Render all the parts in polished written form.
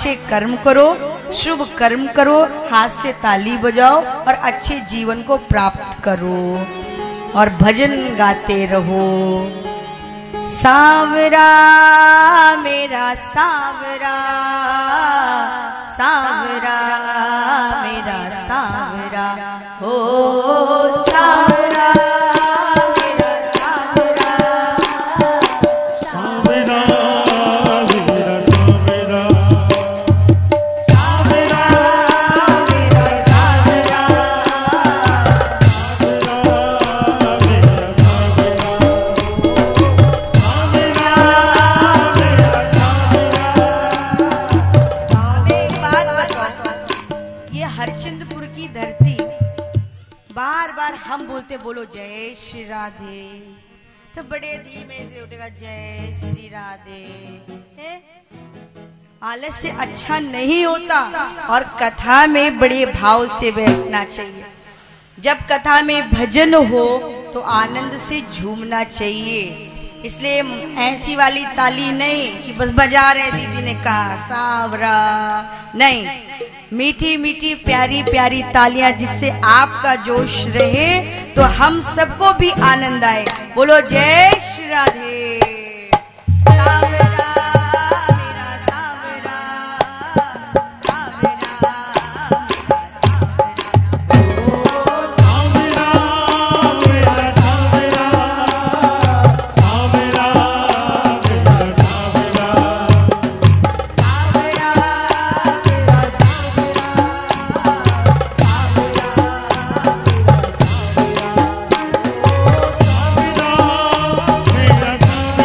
अच्छे कर्म करो, शुभ कर्म करो, हाथ से ताली बजाओ और अच्छे जीवन को प्राप्त करो और भजन गाते रहो। सांवरा मेरा सांवरा, सांवरा मेरा सांवरा, हो सांवरा मेरा सांवरा, सांवरा मेरा सांवरा, सांवरा मेरा सांवरा, हरिश्चंद्रपुर की धरती बार बार हम बोलते बोलो जय श्री राधे, तो बड़े धीमे से उठेगा जय श्री राधे। आलस से अच्छा नहीं होता और कथा में बड़े भाव से बैठना चाहिए। जब कथा में भजन हो तो आनंद से झूमना चाहिए। इसलिए ऐसी वाली ताली नहीं कि बस बजा रहे दीदी ने कहा सांवरा, नहीं, मीठी मीठी प्यारी प्यारी तालियां जिससे आपका जोश रहे तो हम सबको भी आनंद आए। बोलो जय श्री राधे। सांवरा मेरा सांवरा, सांवरा मेरा सांवरा, सांवरा मेरा सांवरा, सांवरा मेरा सांवरा,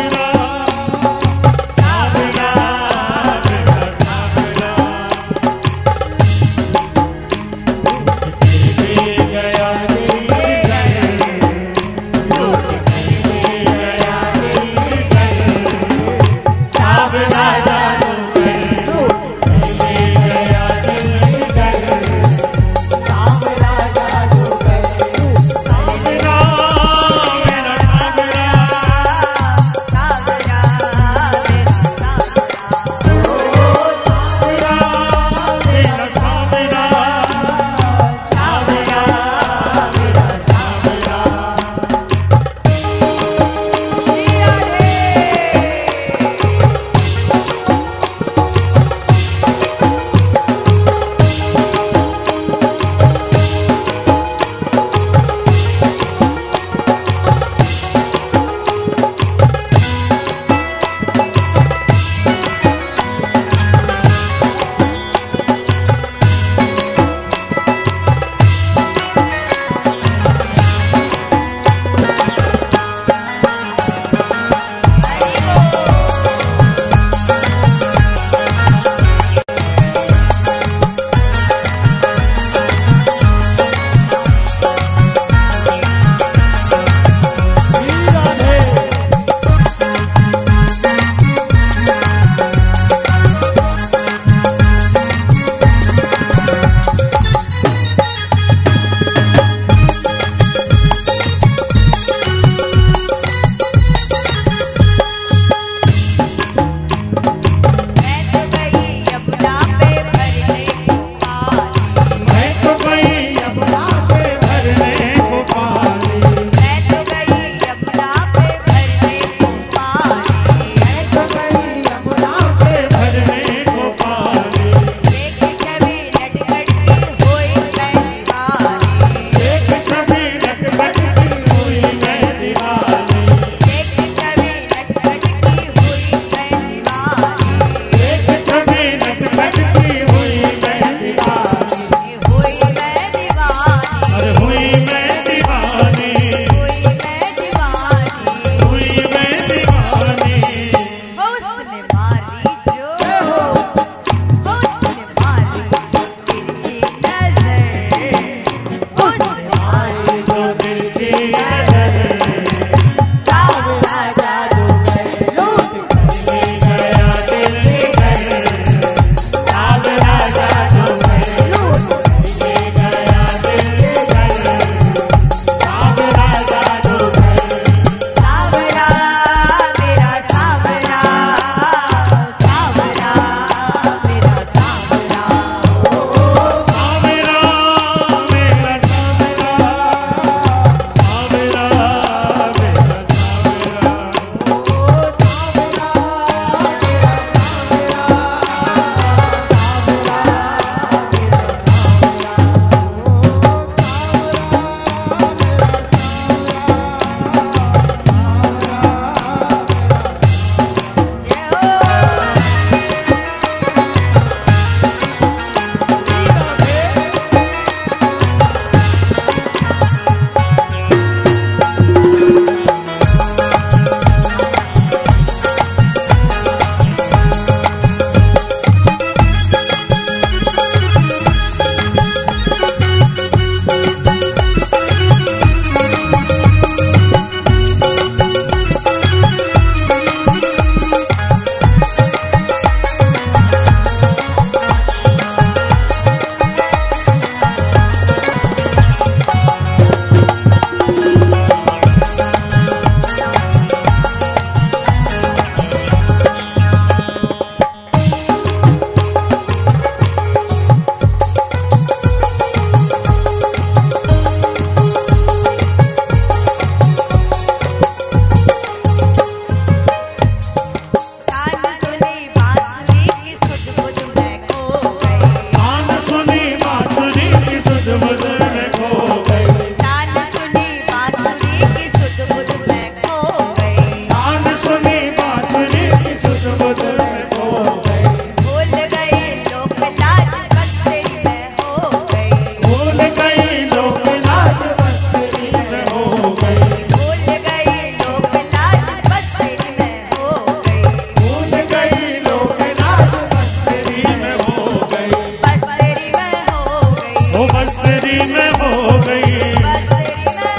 बस तेरी में हो गई, बस तेरी में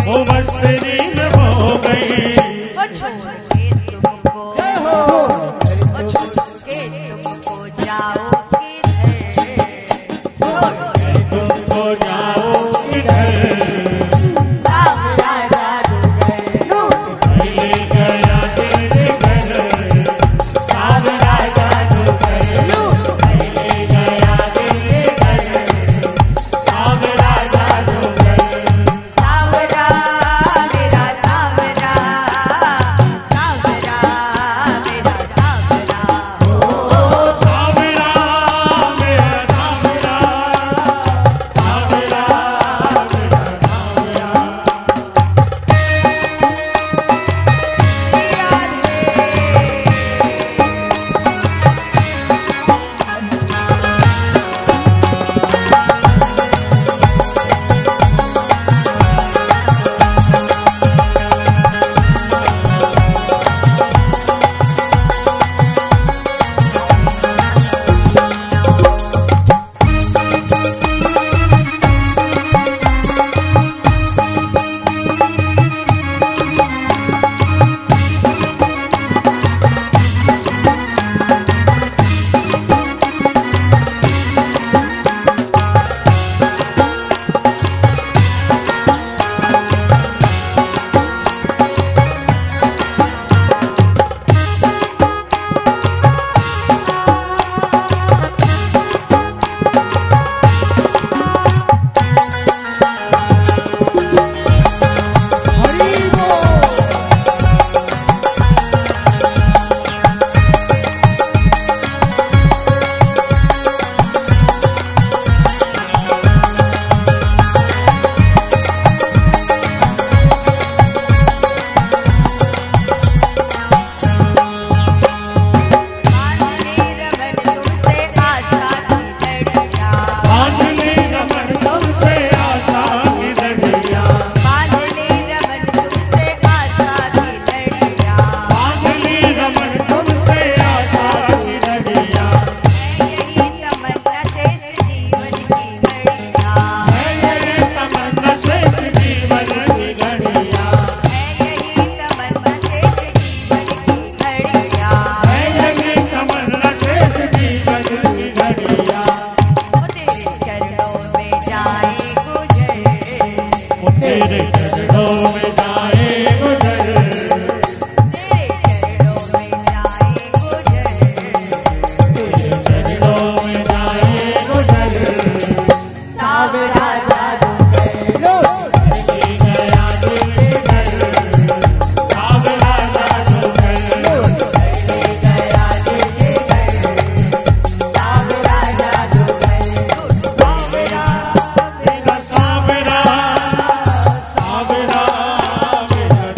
वो बस तेरी में हो गई। छोड़ के तुमको, छोड़ के तुमको जाओ किधर, छोड़ के तुमको जाओ किधर, सावरा जादूगर, ले गया तेरे घर, सावरा जादूगर, ले गया तेरे घर, सावरा जादूगर। सावरा मेरा सावरा, सावरा मेरा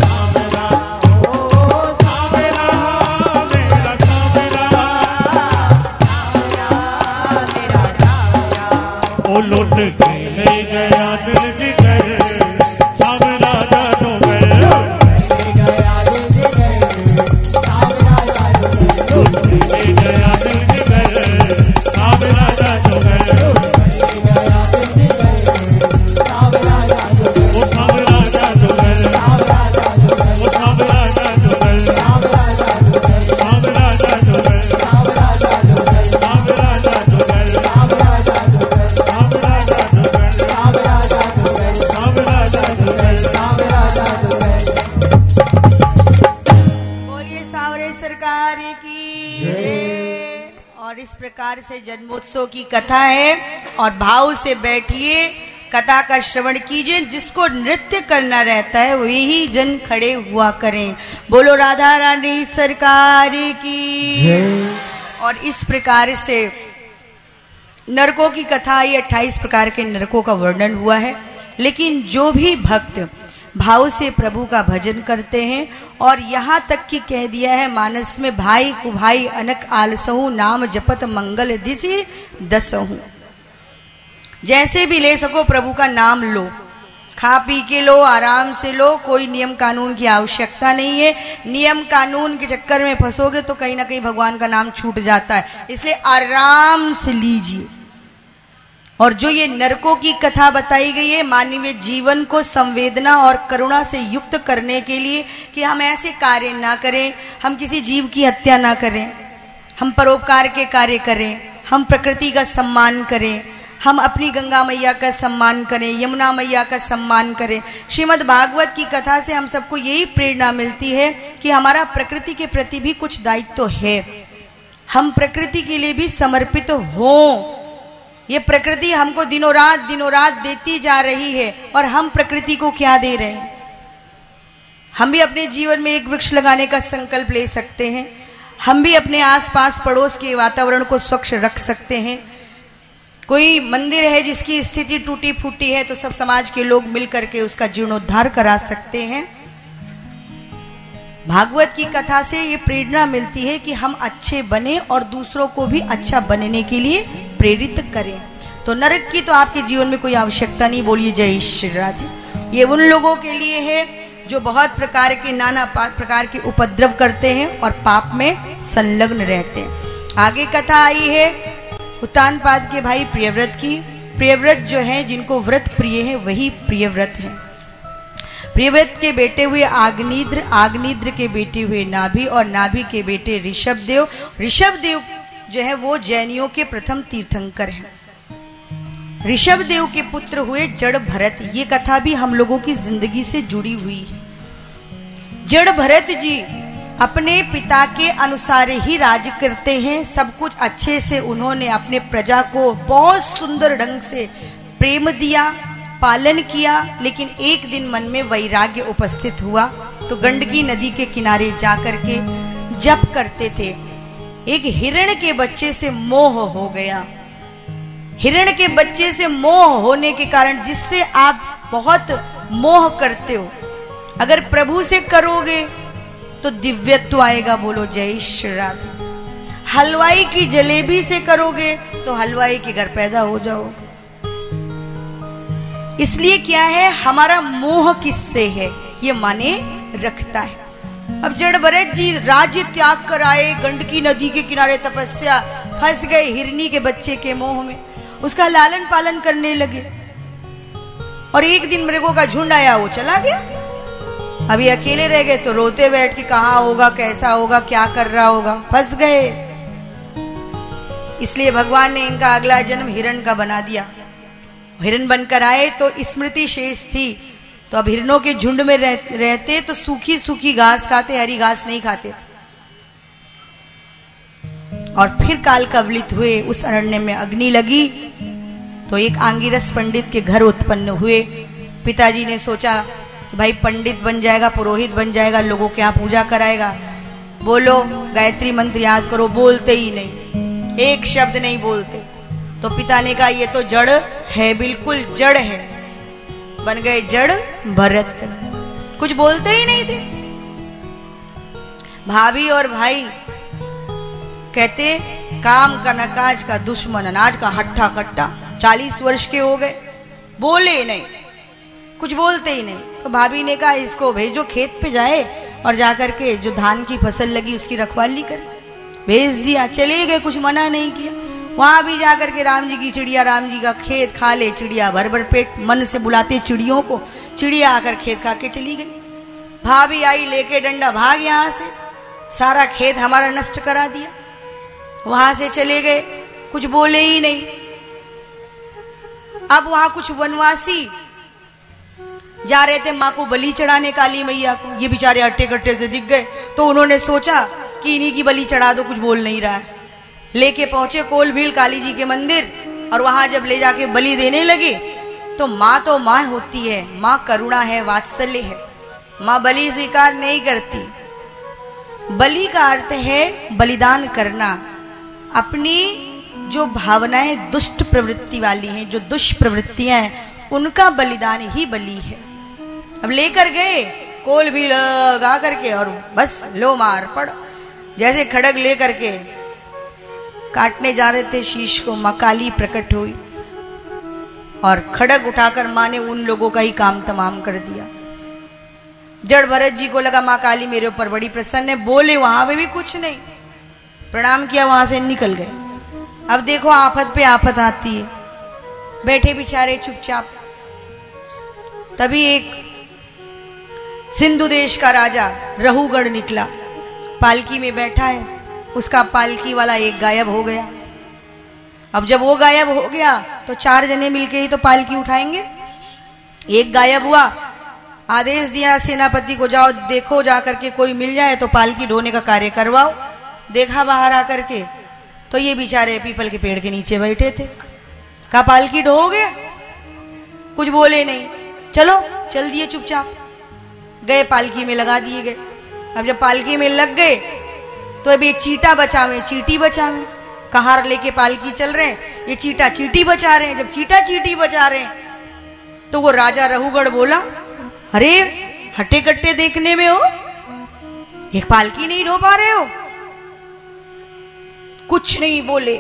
सावरा, ओ सावरा मेरा सावरा, सावरा मेरा सावरा। लुट के ले गया दिल जिगर सावरा जादूगर लुट के ले गया दिल जिगर सावरा जादूगर वो सावरा जादूगर वो सावरा जादूगर सावरा जादूगर सावरा जादूगर बोलिए सावरे सरकार की जय। और इस प्रकार से जन्मोत्सव की कथा है और भाव से बैठिए, कथा का श्रवण कीजिए। जिसको नृत्य करना रहता है वही जन खड़े हुआ करें। बोलो राधा रानी सरकार की जय। और इस प्रकार से नरकों की कथा आई, 28 प्रकार के नरकों का वर्णन हुआ है। लेकिन जो भी भक्त भाव से प्रभु का भजन करते हैं, और यहाँ तक कि कह दिया है मानस में, भाई कुभाई अनक आलसहु नाम जपत मंगल दिशि दसहु। जैसे भी ले सको प्रभु का नाम लो, खा पी के लो, आराम से लो, कोई नियम कानून की आवश्यकता नहीं है। नियम कानून के चक्कर में फंसोगे तो कहीं ना कहीं भगवान का नाम छूट जाता है। इसलिए आराम से लीजिए, और जो ये नरकों की कथा बताई गई है मानवीय जीवन को संवेदना और करुणा से युक्त करने के लिए कि हम ऐसे कार्य ना करें, हम किसी जीव की हत्या ना करें, हम परोपकार के कार्य करें, हम प्रकृति का सम्मान करें, हम अपनी गंगा मैया का सम्मान करें, यमुना मैया का सम्मान करें। श्रीमद् भागवत की कथा से हम सबको यही प्रेरणा मिलती है कि हमारा प्रकृति के प्रति भी कुछ दायित्व तो है, हम प्रकृति के लिए भी समर्पित हों। ये प्रकृति हमको दिनों रात देती जा रही है और हम प्रकृति को क्या दे रहे हैं। हम भी अपने जीवन में एक वृक्ष लगाने का संकल्प ले सकते हैं, हम भी अपने आसपास पड़ोस के वातावरण को स्वच्छ रख सकते हैं। कोई मंदिर है जिसकी स्थिति टूटी फूटी है तो सब समाज के लोग मिल करके उसका जीर्णोद्धार करा सकते हैं। भागवत की कथा से ये प्रेरणा मिलती है कि हम अच्छे बने और दूसरों को भी अच्छा बनने के लिए प्रेरित करें। तो नरक की तो आपके जीवन में कोई आवश्यकता नहीं। बोलिए जय श्री राधे। ये उन लोगों के लिए है जो बहुत प्रकार के नाना प्रकार के उपद्रव करते हैं और पाप में संलग्न रहते हैं। आगे कथा आई है उत्तानपाद के भाई प्रियव्रत की। प्रियव्रत जो है, जिनको व्रत प्रिय है वही प्रियव्रत है। प्रियव्रत के बेटे हुए आग्निद्र, आग्निद्र के बेटे हुए नाभि और नाभि के बेटे ऋषभदेव। ऋषभदेव जो है वो जैनियों के प्रथम तीर्थंकर हैं। ऋषभदेव के पुत्र हुए जड़ भरत। ये कथा भी हम लोगों की जिंदगी से जुड़ी हुई है। जड़ भरत जी अपने पिता के अनुसार ही राज करते हैं। सब कुछ अच्छे से उन्होंने अपने प्रजा को बहुत सुंदर ढंग से प्रेम दिया, पालन किया। लेकिन एक दिन मन में वैराग्य उपस्थित हुआ तो गंडकी नदी के किनारे जाकर के जप करते थे। एक हिरण के बच्चे से मोह हो गया। हिरण के बच्चे से मोह होने के कारण, जिससे आप बहुत मोह करते हो, अगर प्रभु से करोगे तो दिव्यत्व आएगा। बोलो जय श्री राधे। हलवाई की जलेबी से करोगे तो हलवाई के घर पैदा हो जाओगे। इसलिए क्या है, हमारा मोह किससे है ये माने रखता है। अब जड़ भरत जी राज्य त्याग कर आए, गंडकी नदी के किनारे तपस्या, फंस गए हिरनी के बच्चे के मोह में, उसका लालन पालन करने लगे। और एक दिन मृगों का झुंड आया, वो चला गया। अभी अकेले रह गए तो रोते बैठ के कहाँ होगा, कैसा होगा, क्या कर रहा होगा, फंस गए। इसलिए भगवान ने इनका अगला जन्म हिरण का बना दिया। हिरण बनकर आए तो स्मृति शेष थी, तो अब हिरणों के झुंड में रहते तो सूखी सूखी घास खाते, हरी घास नहीं खाते थे। और फिर काल कवलित हुए, उस अरण्य में अग्नि लगी तो एक आंगिरस पंडित के घर उत्पन्न हुए। पिताजी ने सोचा कि भाई पंडित बन जाएगा, पुरोहित बन जाएगा, लोगों के यहाँ पूजा कराएगा। बोलो गायत्री मंत्र याद करो, बोलते ही नहीं, एक शब्द नहीं बोलते। तो पिता ने कहा ये तो जड़ है, बिल्कुल जड़ है। बन गए जड़ भरत, कुछ बोलते ही नहीं थे। भाभी और भाई कहते काम का नकाज का दुश्मन, अनाज का हट्टा कट्टा। 40 वर्ष के हो गए, बोले नहीं, कुछ बोलते ही नहीं। तो भाभी ने कहा इसको भेजो, खेत पे जाए और जाकर के जो धान की फसल लगी उसकी रखवाली कर। भेज दिया, चले गए, कुछ मना नहीं किया। वहां भी जाकर के राम जी की चिड़िया, राम जी का खेत खा ले चिड़िया, भर भर पेट मन से बुलाते चिड़ियों को, चिड़िया आकर खेत खा के चली गई। भाभी आई लेके डंडा, भाग यहां से, सारा खेत हमारा नष्ट करा दिया। वहां से चले गए, कुछ बोले ही नहीं। अब वहां कुछ वनवासी जा रहे थे माँ को बलि चढ़ाने, काली मैया को। ये बेचारे हट्टे कट्टे से दिख गए तो उन्होंने सोचा कि इन्हीं की बलि चढ़ा दो, कुछ बोल नहीं रहा है। लेके पहुंचे कोलभील काली जी के मंदिर, और वहां जब ले जाके बलि देने लगे तो माँ होती है, माँ करुणा है, वात्सल्य है, माँ बलि स्वीकार नहीं करती। बलि का अर्थ है बलिदान करना। अपनी जो भावनाएं दुष्ट प्रवृत्ति वाली हैं, जो दुष्प्रवृत्तियां हैं, उनका बलिदान ही बलि है। अब लेकर गए कोल भी लगा करके और बस लो मार पड़। जैसे खड़ग लेकर के काटने जा रहे थे शीश को, मां काली प्रकट हुई और खड़ग उठाकर मां ने उन लोगों का ही काम तमाम कर दिया। जड़ भरत जी को लगा मां काली मेरे ऊपर बड़ी प्रसन्न है, बोले वहां पे भी कुछ नहीं, प्रणाम किया, वहां से निकल गए। अब देखो आफत पे आफत आती है। बैठे बेचारे चुपचाप। तभी एक सिंधु देश का राजा रहूगढ़ निकला, पालकी में बैठा है, उसका पालकी वाला एक गायब हो गया। अब जब वो गायब हो गया तो 4 जने मिलके ही तो पालकी उठाएंगे। एक गायब हुआ, आदेश दिया सेनापति को, जाओ देखो जा करके कोई मिल जाए तो पालकी ढोने का कार्य करवाओ। देखा बाहर आकर के तो ये बेचारे पीपल के पेड़ के नीचे बैठे थे। कहा पालकी ढोगे? कुछ बोले नहीं, चलो चल दिए चुपचाप। गए पालकी में लगा दिए गए। अब जब पालकी में लग गए तो अब ये चीटा बचावे चीटी बचावे, कहार लेके पालकी चल रहे हैं, ये चीटा चीटी बचा रहे हैं। जब चीटा चीटी बचा रहे हैं तो वो राजा रहूगढ़ बोला, अरे हट्टे कट्टे देखने में हो, एक पालकी नहीं ढो पा रहे हो? कुछ नहीं बोले,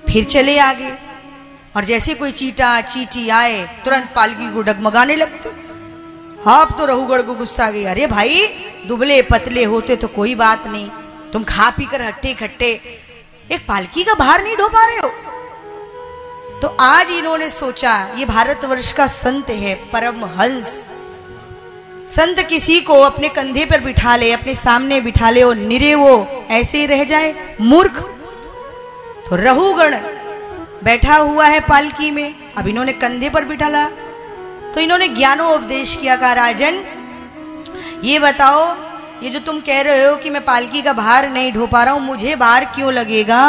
फिर चले आगे। और जैसे कोई चीटा चीटी आए तुरंत पालकी को डगमगाने लगते। आप तो रहूगढ़ को गुस्सा गई, अरे भाई दुबले पतले होते तो कोई बात नहीं, तुम खा पी कर हट्टे खट्टे एक पालकी का भार नहीं ढो पा रहे हो। तो आज इन्होंने सोचा, ये भारतवर्ष का संत है, परमहंस संत, किसी को अपने कंधे पर बिठा ले, अपने सामने बिठा ले और निरे वो ऐसे ही रह जाए, मूर्ख। तो रहूगढ़ बैठा हुआ है पालकी में, अब इन्होंने कंधे पर बिठाला तो इन्होंने ज्ञानोपदेश किया। कहा राजन ये बताओ, ये जो तुम कह रहे हो कि मैं पालकी का भार नहीं ढो पा रहा हूं, मुझे भार क्यों लगेगा?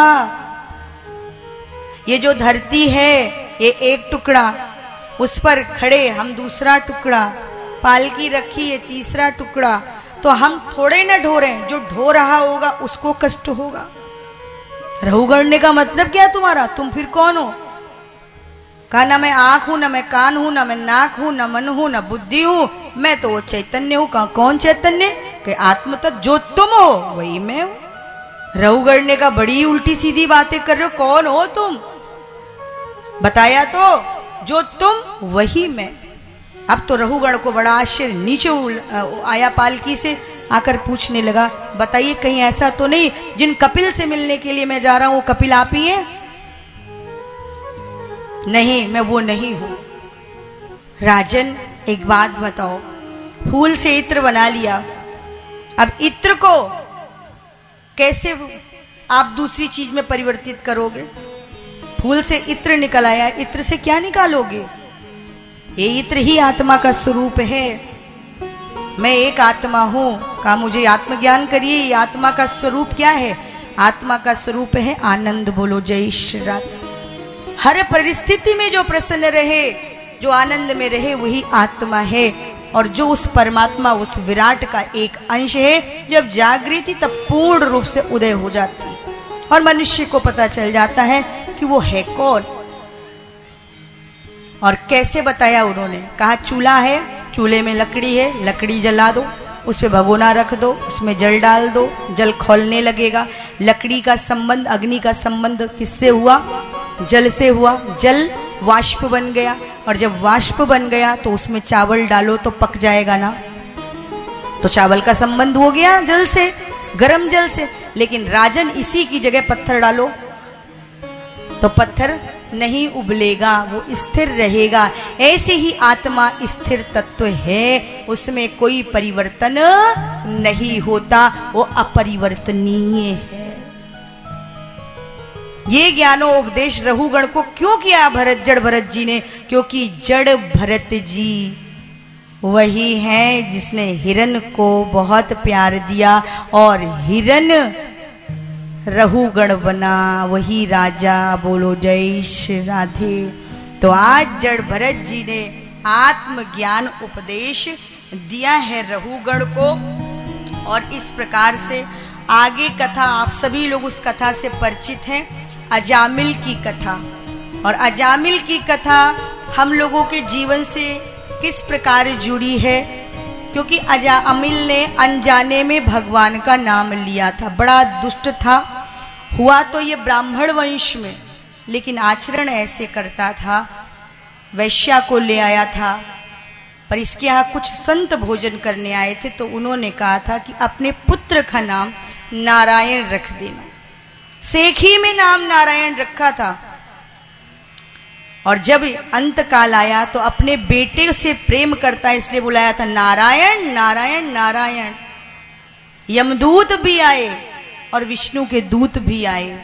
ये जो धरती है ये एक टुकड़ा, उस पर खड़े हम दूसरा टुकड़ा, पालकी रखी है तीसरा टुकड़ा, तो हम थोड़े न ढो रहे हैं, जो ढो रहा होगा उसको कष्ट होगा। रहूगढ़ का मतलब क्या तुम्हारा, तुम फिर कौन हो? कहा ना मैं आंख हूं, ना मैं कान हूं, ना मैं नाक हूं, ना मन हूं, ना बुद्धि हूं, मैं तो वो चैतन्य हूं। कहा कौन चैतन्य? कि आत्म तत्व जो तुम हो वही मैं हूं। रहूगढ़ का बड़ी उल्टी सीधी बातें कर रहे हो, कौन हो तुम? बताया तो, जो तुम वही मैं। अब तो रहूगढ़ को बड़ा आश्चर्य, नीचे आया पालकी से, आकर पूछने लगा, बताइए कहीं ऐसा तो नहीं जिन कपिल से मिलने के लिए मैं जा रहा हूं, कपिल आप ही हैं? नहीं, मैं वो नहीं हूं। राजन एक बात बताओ, फूल से इत्र बना लिया, अब इत्र को कैसे आप दूसरी चीज में परिवर्तित करोगे? फूल से इत्र निकल आया, इत्र से क्या निकालोगे? ये इत्र ही आत्मा का स्वरूप है। मैं एक आत्मा हूं। कहा मुझे आत्मज्ञान करिए, ये आत्मा का स्वरूप क्या है? आत्मा का स्वरूप है आनंद। बोलो जय श्री राधे। हर परिस्थिति में जो प्रसन्न रहे, जो आनंद में रहे, वही आत्मा है। और जो उस परमात्मा, उस विराट का एक अंश है, जब जागृति तब पूर्ण रूप से उदय हो जाती है और मनुष्य को पता चल जाता है कि वो है कौन। और कैसे बताया उन्होंने? कहा चूल्हा है, चूल्हे में लकड़ी है, लकड़ी जला दो, उस पे भगोना रख दो, उसमें जल डाल दो, जल खौलने लगेगा। लकड़ी का संबंध, अग्नि का संबंध किससे हुआ? जल से हुआ। जल वाष्प बन गया, और जब वाष्प बन गया तो उसमें चावल डालो तो पक जाएगा ना, तो चावल का संबंध हो गया जल से, गर्म जल से। लेकिन राजन इसी की जगह पत्थर डालो तो पत्थर नहीं उबलेगा, वो स्थिर रहेगा। ऐसे ही आत्मा स्थिर तत्व है, उसमें कोई परिवर्तन नहीं होता, वो अपरिवर्तनीय है। ये ज्ञानोपदेश रहूगढ़ को क्यों किया जड़ भरत जी ने? क्योंकि जड़ भरत जी वही है जिसने हिरन को बहुत प्यार दिया और हिरन रहूगढ़ बना, वही राजा। बोलो जय श्री राधे। तो आज जड़ भरत जी ने आत्मज्ञान उपदेश दिया है रहूगढ़ को, और इस प्रकार से आगे कथा, आप सभी लोग उस कथा से परिचित हैं, अजामिल की कथा। और अजामिल की कथा हम लोगों के जीवन से किस प्रकार जुड़ी है? क्योंकि अजामिल ने अनजाने में भगवान का नाम लिया था, बड़ा दुष्ट था, हुआ तो ये ब्राह्मण वंश में, लेकिन आचरण ऐसे करता था। वैश्या को ले आया था, पर इसके यहाँ कुछ संत भोजन करने आए थे, तो उन्होंने कहा था कि अपने पुत्र का नाम नारायण रख देना। सेखी में नाम नारायण रखा था। और जब अंत काल आया तो अपने बेटे से प्रेम करता है, इसलिए बुलाया था नारायण नारायण नारायण। यमदूत भी आए और विष्णु के दूत भी आए।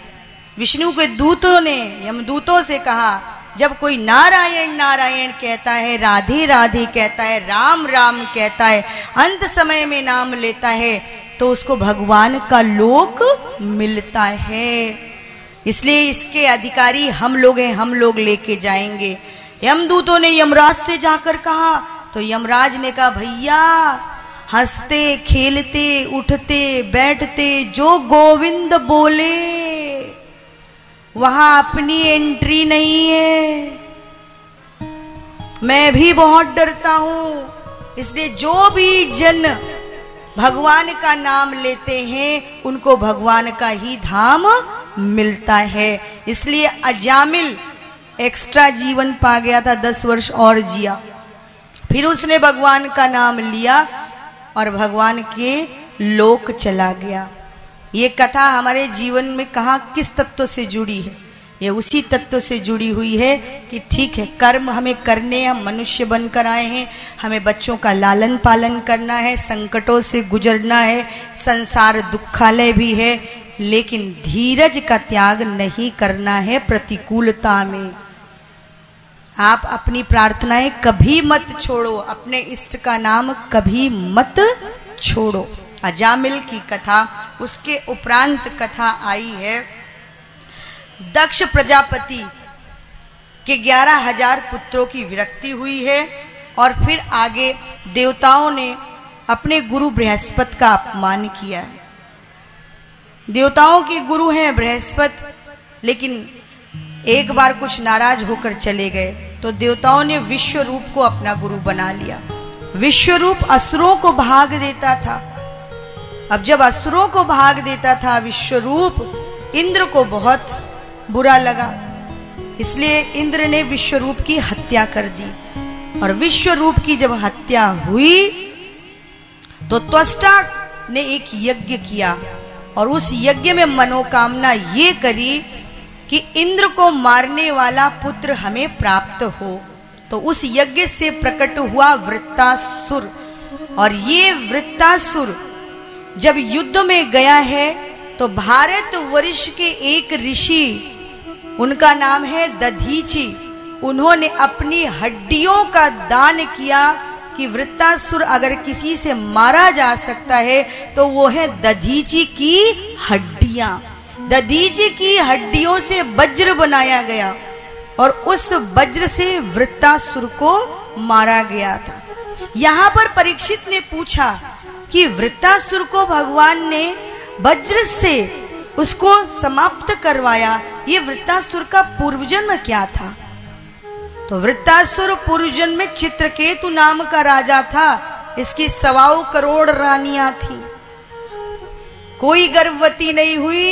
विष्णु के दूतों ने यमदूतों से कहा, जब कोई नारायण नारायण कहता है, राधे राधे कहता है, राम राम कहता है, अंत समय में नाम लेता है, तो उसको भगवान का लोक मिलता है। इसलिए इसके अधिकारी हम लोग हैं, हम लोग लेके जाएंगे। यमदूतों ने यमराज से जाकर कहा, तो यमराज ने कहा, भैया हंसते खेलते उठते बैठते जो गोविंद बोले वहां अपनी एंट्री नहीं है। मैं भी बहुत डरता हूं, इसलिए जो भी जन भगवान का नाम लेते हैं उनको भगवान का ही धाम मिलता है। इसलिए अजामिल एक्स्ट्रा जीवन पा गया था, 10 वर्ष और जिया। फिर उसने भगवान का नाम लिया और भगवान के लोक चला गया। ये कथा हमारे जीवन में कहाँ किस तत्व से जुड़ी है? ये उसी तत्व से जुड़ी हुई है कि ठीक है, कर्म हमें करने, हम मनुष्य बनकर आए हैं, हमें बच्चों का लालन पालन करना है, संकटों से गुजरना है, संसार दुखालय भी है, लेकिन धीरज का त्याग नहीं करना है प्रतिकूलता में। आप अपनी प्रार्थनाएं कभी मत छोड़ो, अपने इष्ट का नाम कभी मत छोड़ो। अजामिल की कथा, उसके उपरांत कथा आई है दक्ष प्रजापति के 11,000 पुत्रों की विरक्ति हुई है और फिर आगे देवताओं ने अपने गुरु बृहस्पति का अपमान किया है। देवताओं के गुरु हैं बृहस्पति, लेकिन एक बार कुछ नाराज होकर चले गए तो देवताओं ने विश्वरूप को अपना गुरु बना लिया। विश्वरूप असुरों को भाग देता था। अब जब असुरों को भाग देता था विश्वरूप, इंद्र को बहुत बुरा लगा, इसलिए इंद्र ने विश्वरूप की हत्या कर दी। और विश्वरूप की जब हत्या हुई तो त्वष्टा ने एक यज्ञ किया और उस यज्ञ में मनोकामना ये करी कि इंद्र को मारने वाला पुत्र हमें प्राप्त हो। तो उस यज्ञ से प्रकट हुआ वृत्तासुर, और ये वृत्तासुर जब युद्ध में गया है तो भारत वर्ष के एक ऋषि, उनका नाम है दधीचि, उन्होंने अपनी हड्डियों का दान किया कि वृत्तासुर अगर किसी से मारा जा सकता है तो वो है दधीचि की हड्डियां। दधीचि की हड्डियों से वज्र बनाया गया और उस वज्र से वृत्तासुर को मारा गया था। यहाँ पर परीक्षित ने पूछा कि वृत्तासुर को भगवान ने वज्र से उसको समाप्त करवाया, ये वृत्तासुर का पूर्वजन्म क्या था? तो वृत्तासुर पूर्वजन्म में चित्रकेतु नाम का राजा था। इसकी 125 करोड़ रानियां थी, कोई गर्भवती नहीं हुई।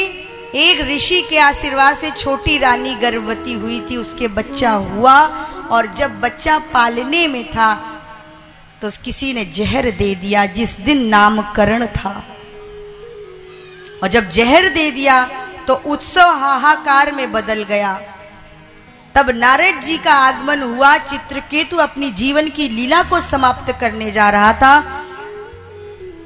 एक ऋषि के आशीर्वाद से छोटी रानी गर्भवती हुई थी, उसके बच्चा हुआ और जब बच्चा पालने में था तो किसी ने जहर दे दिया जिस दिन नामकरण था। और जब जहर दे दिया तो उत्सव हाहाकार में बदल गया। तब नारद जी का आगमन हुआ। चित्रकेतु अपनी जीवन की लीला को समाप्त करने जा रहा था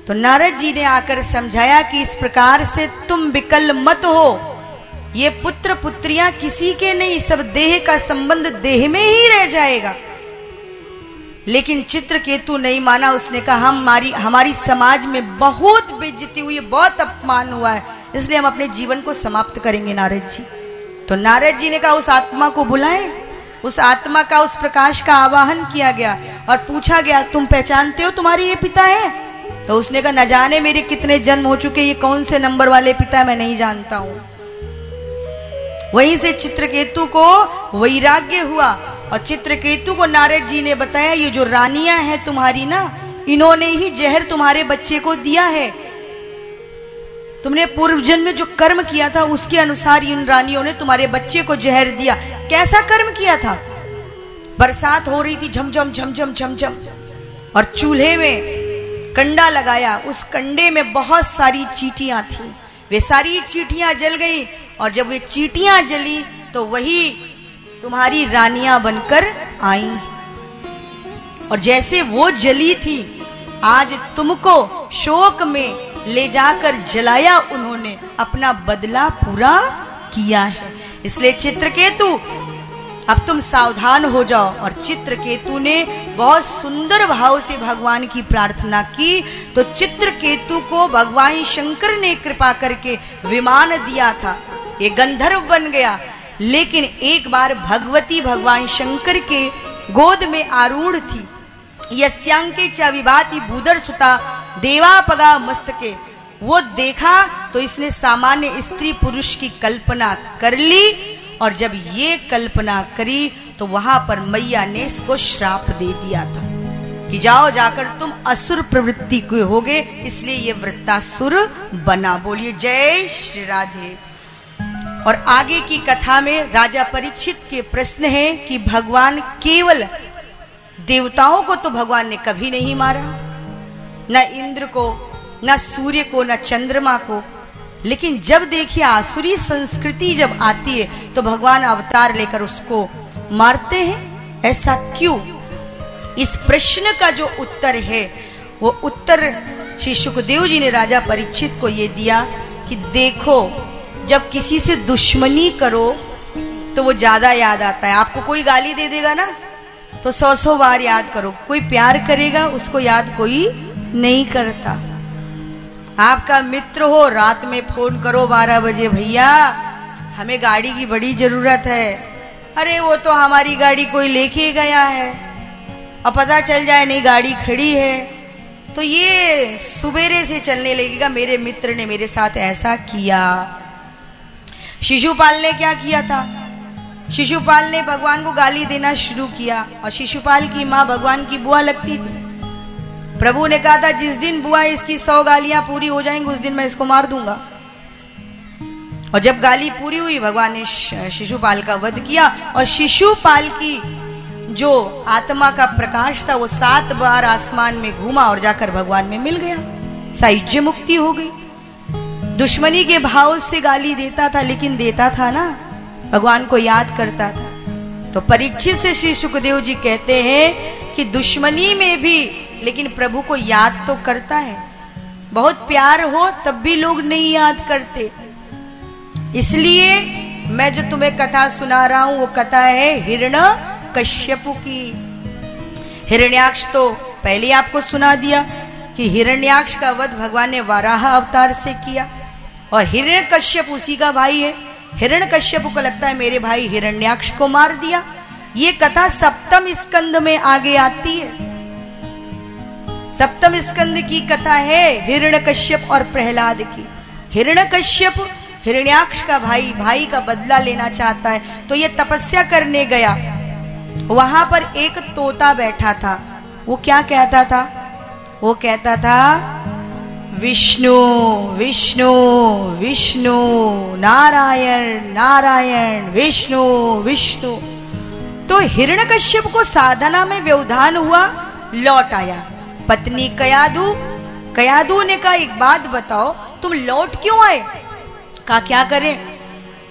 तो नारद जी ने आकर समझाया कि इस प्रकार से तुम विकल मत हो, ये पुत्र पुत्रियां किसी के नहीं, सब देह का संबंध देह में ही रह जाएगा। लेकिन चित्रकेतु नहीं माना, उसने कहा हमारी समाज में बहुत बेइज्जती हुई है, बहुत अपमान हुआ है, इसलिए हम अपने जीवन को समाप्त करेंगे नारद जी। तो नारद जी ने कहा उस आत्मा को बुलाएं। उस आत्मा का, उस प्रकाश का आवाहन किया गया और पूछा गया तुम पहचानते हो तुम्हारे ये पिता है? तो उसने कहा न जाने मेरे कितने जन्म हो चुके, ये कौन से नंबर वाले पिता है मैं नहीं जानता हूं। वहीं से चित्रकेतु को वैराग्य हुआ और चित्रकेतु को नारद जी ने बताया ये जो रानियां हैं तुम्हारी ना, इन्होंने ही जहर तुम्हारे बच्चे को दिया है। तुमने पूर्व जन्म में जो कर्म किया था उसके अनुसार इन रानियों ने तुम्हारे बच्चे को जहर दिया। कैसा कर्म किया था? बरसात हो रही थी झमझम झमझम झमझम और चूल्हे में कंडा लगाया, उस कंडे में बहुत सारी चींटियां थी, वे सारी चींटियां जल गई और जब वे चींटियां जली तो वही तुम्हारी रानियां बनकर आई और जैसे वो जली थी आज तुमको शोक में ले जाकर जलाया उन्होंने, अपना बदला पूरा किया है। इसलिए चित्रकेतु अब तुम सावधान हो जाओ। और चित्रकेतु ने बहुत सुंदर भाव से भगवान की प्रार्थना की तो चित्रकेतु को भगवान शंकर ने कृपा करके विमान दिया था, ये गंधर्व बन गया। लेकिन एक बार भगवती भगवान शंकर के गोद में आरूढ़ थी। यस्यांके च विभाति भूधर सुता देवापगा मस्तके, वो देखा तो इसने सामान्य स्त्री पुरुष की कल्पना कर ली और जब ये कल्पना करी तो वहां पर मैया ने इसको श्राप दे दिया था कि जाओ जाकर तुम असुर प्रवृत्ति के होगे, इसलिए ये वृत्तासुर बना। बोलिए जय श्री राधे। और आगे की कथा में राजा परीक्षित के प्रश्न है कि भगवान केवल देवताओं को तो भगवान ने कभी नहीं मारा, न इंद्र को, न सूर्य को, न चंद्रमा को, लेकिन जब देखिए आसुरी संस्कृति जब आती है तो भगवान अवतार लेकर उसको मारते हैं। ऐसा क्यों? इस प्रश्न का जो उत्तर है वो उत्तर श्री सुखदेव जी ने राजा परीक्षित को ये दिया कि देखो, जब किसी से दुश्मनी करो तो वो ज्यादा याद आता है। आपको कोई गाली दे देगा ना तो 100 बार याद करो, कोई प्यार करेगा उसको याद कोई नहीं करता। आपका मित्र हो, रात में फोन करो 12 बजे, भैया हमें गाड़ी की बड़ी जरूरत है, अरे वो तो हमारी गाड़ी कोई लेके गया है, और पता चल जाए नहीं गाड़ी खड़ी है तो ये सुबेरे से चलने लगेगा, मेरे मित्र ने मेरे साथ ऐसा किया। शिशुपाल ने क्या किया था? शिशुपाल ने भगवान को गाली देना शुरू किया और शिशुपाल की माँ भगवान की बुआ लगती थी। प्रभु ने कहा था जिस दिन बुआ इसकी 100 गालियां पूरी हो जाएंगी उस दिन मैं इसको मार दूंगा। और जब गाली पूरी हुई भगवान ने शिशुपाल का वध किया और शिशुपाल की जो आत्मा का प्रकाश था वो 7 बार आसमान में घूमा और जाकर भगवान में मिल गया, सायुज्य मुक्ति हो गई। दुश्मनी के भाव से गाली देता था लेकिन देता था ना, भगवान को याद करता था। तो परीक्षित से श्री सुखदेव जी कहते हैं कि दुश्मनी में भी लेकिन प्रभु को याद तो करता है। बहुत प्यार हो तब भी लोग नहीं याद करते। इसलिए मैं जो तुम्हें कथा सुना रहा हूं वो कथा है हिरण्यकश्यपु की। हिरण्याक्ष तो पहले आपको सुना दिया कि हिरण्याक्ष का वध भगवान ने वाराह अवतार से किया और हिरण्यकश्यप उसी का भाई है। हिरण्यकश्यप को लगता है मेरे भाई हिरण्याक्ष को मार दिया। ये कथा सप्तम स्कंद में आगे आती है। सप्तम स्कंद की कथा है हिरण्यकश्यप और प्रहलाद की। हिरण्यकश्यप हिरण्याक्ष का भाई का बदला लेना चाहता है तो ये तपस्या करने गया। वहां पर एक तोता बैठा था। वो क्या कहता था? वो कहता था विष्णु विष्णु विष्णु नारायण नारायण विष्णु विष्णु। तो हिरण्यकश्यप को साधना में व्यवधान हुआ, लौट आया। पत्नी कयादू ने कहा एक बात बताओ, तुम लौट क्यों आए? कहा क्या करें?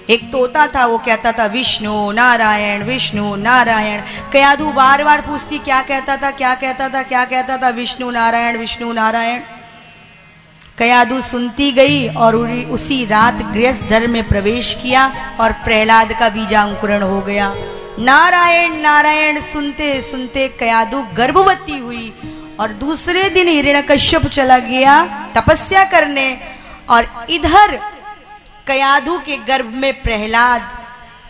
एक तोता था वो कहता था विष्णु नारायण विष्णु नारायण। कयादू बार बार पूछती क्या कहता था क्या कहता था क्या कहता था? विष्णु नारायण विष्णु नारायण। कयादू सुनती गई और उसी रात गृहस्थ धर्म में प्रवेश किया और प्रहलाद का बीजांकुरण हो गया। नारायण नारायण सुनते सुनते कयादू गर्भवती हुई और दूसरे दिन हिरण्यकश्यप चला गया तपस्या करने और इधर कयादू के गर्भ में प्रहलाद।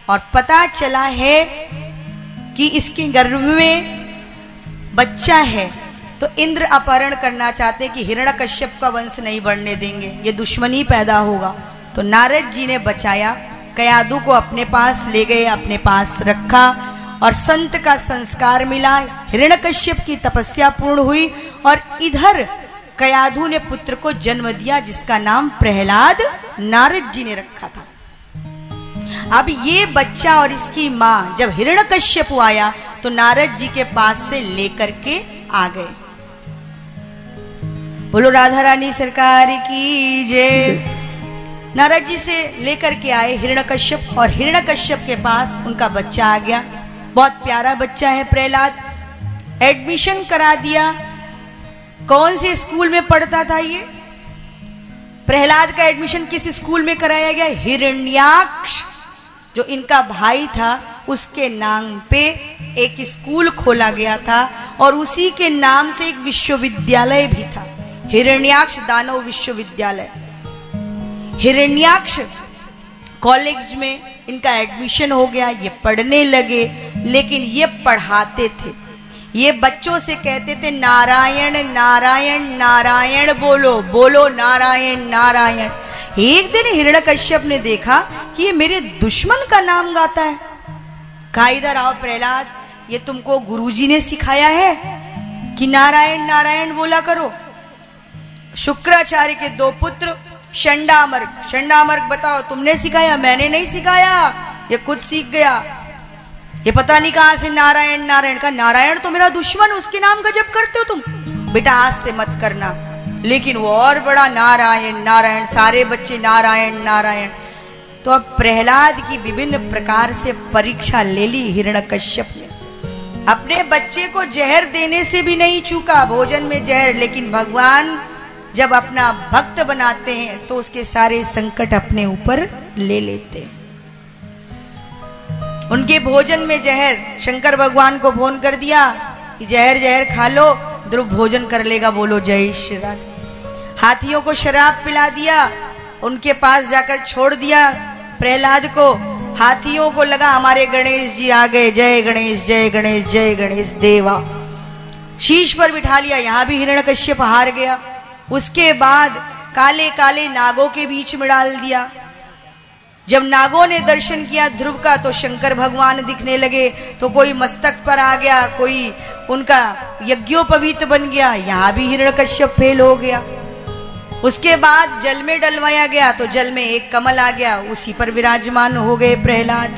और पता चला है कि इसके गर्भ में बच्चा है तो इंद्र अपहरण करना चाहते कि हिरण्यकश्यप का वंश नहीं बढ़ने देंगे, ये दुश्मनी पैदा होगा। तो नारद जी ने बचाया, कयादू को अपने पास ले गए, अपने पास रखा और संत का संस्कार मिला। हिरण्यकश्यप की तपस्या पूर्ण हुई और इधर कयादू ने पुत्र को जन्म दिया जिसका नाम प्रहलाद नारद जी ने रखा था। अब ये बच्चा और इसकी माँ जब हिरण्यकश्यप आया तो नारद जी के पास से लेकर के आ गए। बोलो राधा रानी सरकार की जय। नारद जी से लेकर के आए हिरण्यकश्यप, और हिरण्यकश्यप के पास उनका बच्चा आ गया। बहुत प्यारा बच्चा है प्रहलाद। एडमिशन करा दिया। कौन से स्कूल में पढ़ता था ये? प्रहलाद का एडमिशन किस स्कूल में कराया गया? हिरण्याक्ष, जो इनका भाई था, उसके नाम पे एक स्कूल खोला गया था, और उसी के नाम से एक विश्वविद्यालय भी था, हिरण्याक्ष दानव विश्वविद्यालय। हिरण्याक्ष कॉलेज में इनका एडमिशन हो गया। ये पढ़ने लगे, लेकिन ये पढ़ाते थे। ये बच्चों से कहते थे नारायण नारायण नारायण बोलो, बोलो नारायण नारायण। एक दिन हिरण्यकश्यप ने देखा कि ये मेरे दुश्मन का नाम गाता है। कहा, इधर आओ प्रहलाद, ये तुमको गुरुजी ने सिखाया है कि नारायण नारायण बोला करो। शुक्राचार्य के दो पुत्र शंडामर्ग, शंडामर्ग बताओ तुमने सिखाया? मैंने नहीं सिखाया, ये खुद सीख गया। ये पता नहीं कहां से नारायण नारायण का। नारायण तो मेरा दुश्मन, उसके नाम का जप करते हो तुम? बेटा आज से मत करना। लेकिन वो और बड़ा नारायण नारायण, सारे बच्चे नारायण नारायण। तो अब प्रहलाद की विभिन्न प्रकार से परीक्षा ले ली हिरण्यकश्यप ने। अपने बच्चे को जहर देने से भी नहीं चूका, भोजन में जहर। लेकिन भगवान जब अपना भक्त बनाते हैं तो उसके सारे संकट अपने ऊपर ले लेते हैं। उनके भोजन में जहर, शंकर भगवान को फोन कर दिया कि जहर जहर खा लो, ध्रुव भोजन कर लेगा, बोलो जय श्री राधे। हाथियों को शराब पिला दिया, उनके पास जाकर छोड़ दिया प्रहलाद को। हाथियों को लगा हमारे गणेश जी आ गए, जय गणेश जय गणेश जय गणेश देवा। शीश पर बिठा लिया, यहां भी हिरण्यकश्यप हार गया। उसके बाद काले काले नागों के बीच में डाल दिया। जब नागों ने दर्शन किया ध्रुव का, तो शंकर भगवान दिखने लगे। तो कोई मस्तक पर आ गया, कोई उनका यज्ञोपवीत बन गया। यहां भी हिरण्यकश्यप फेल हो गया। उसके बाद जल में डलवाया गया, तो जल में एक कमल आ गया, उसी पर विराजमान हो गए प्रहलाद।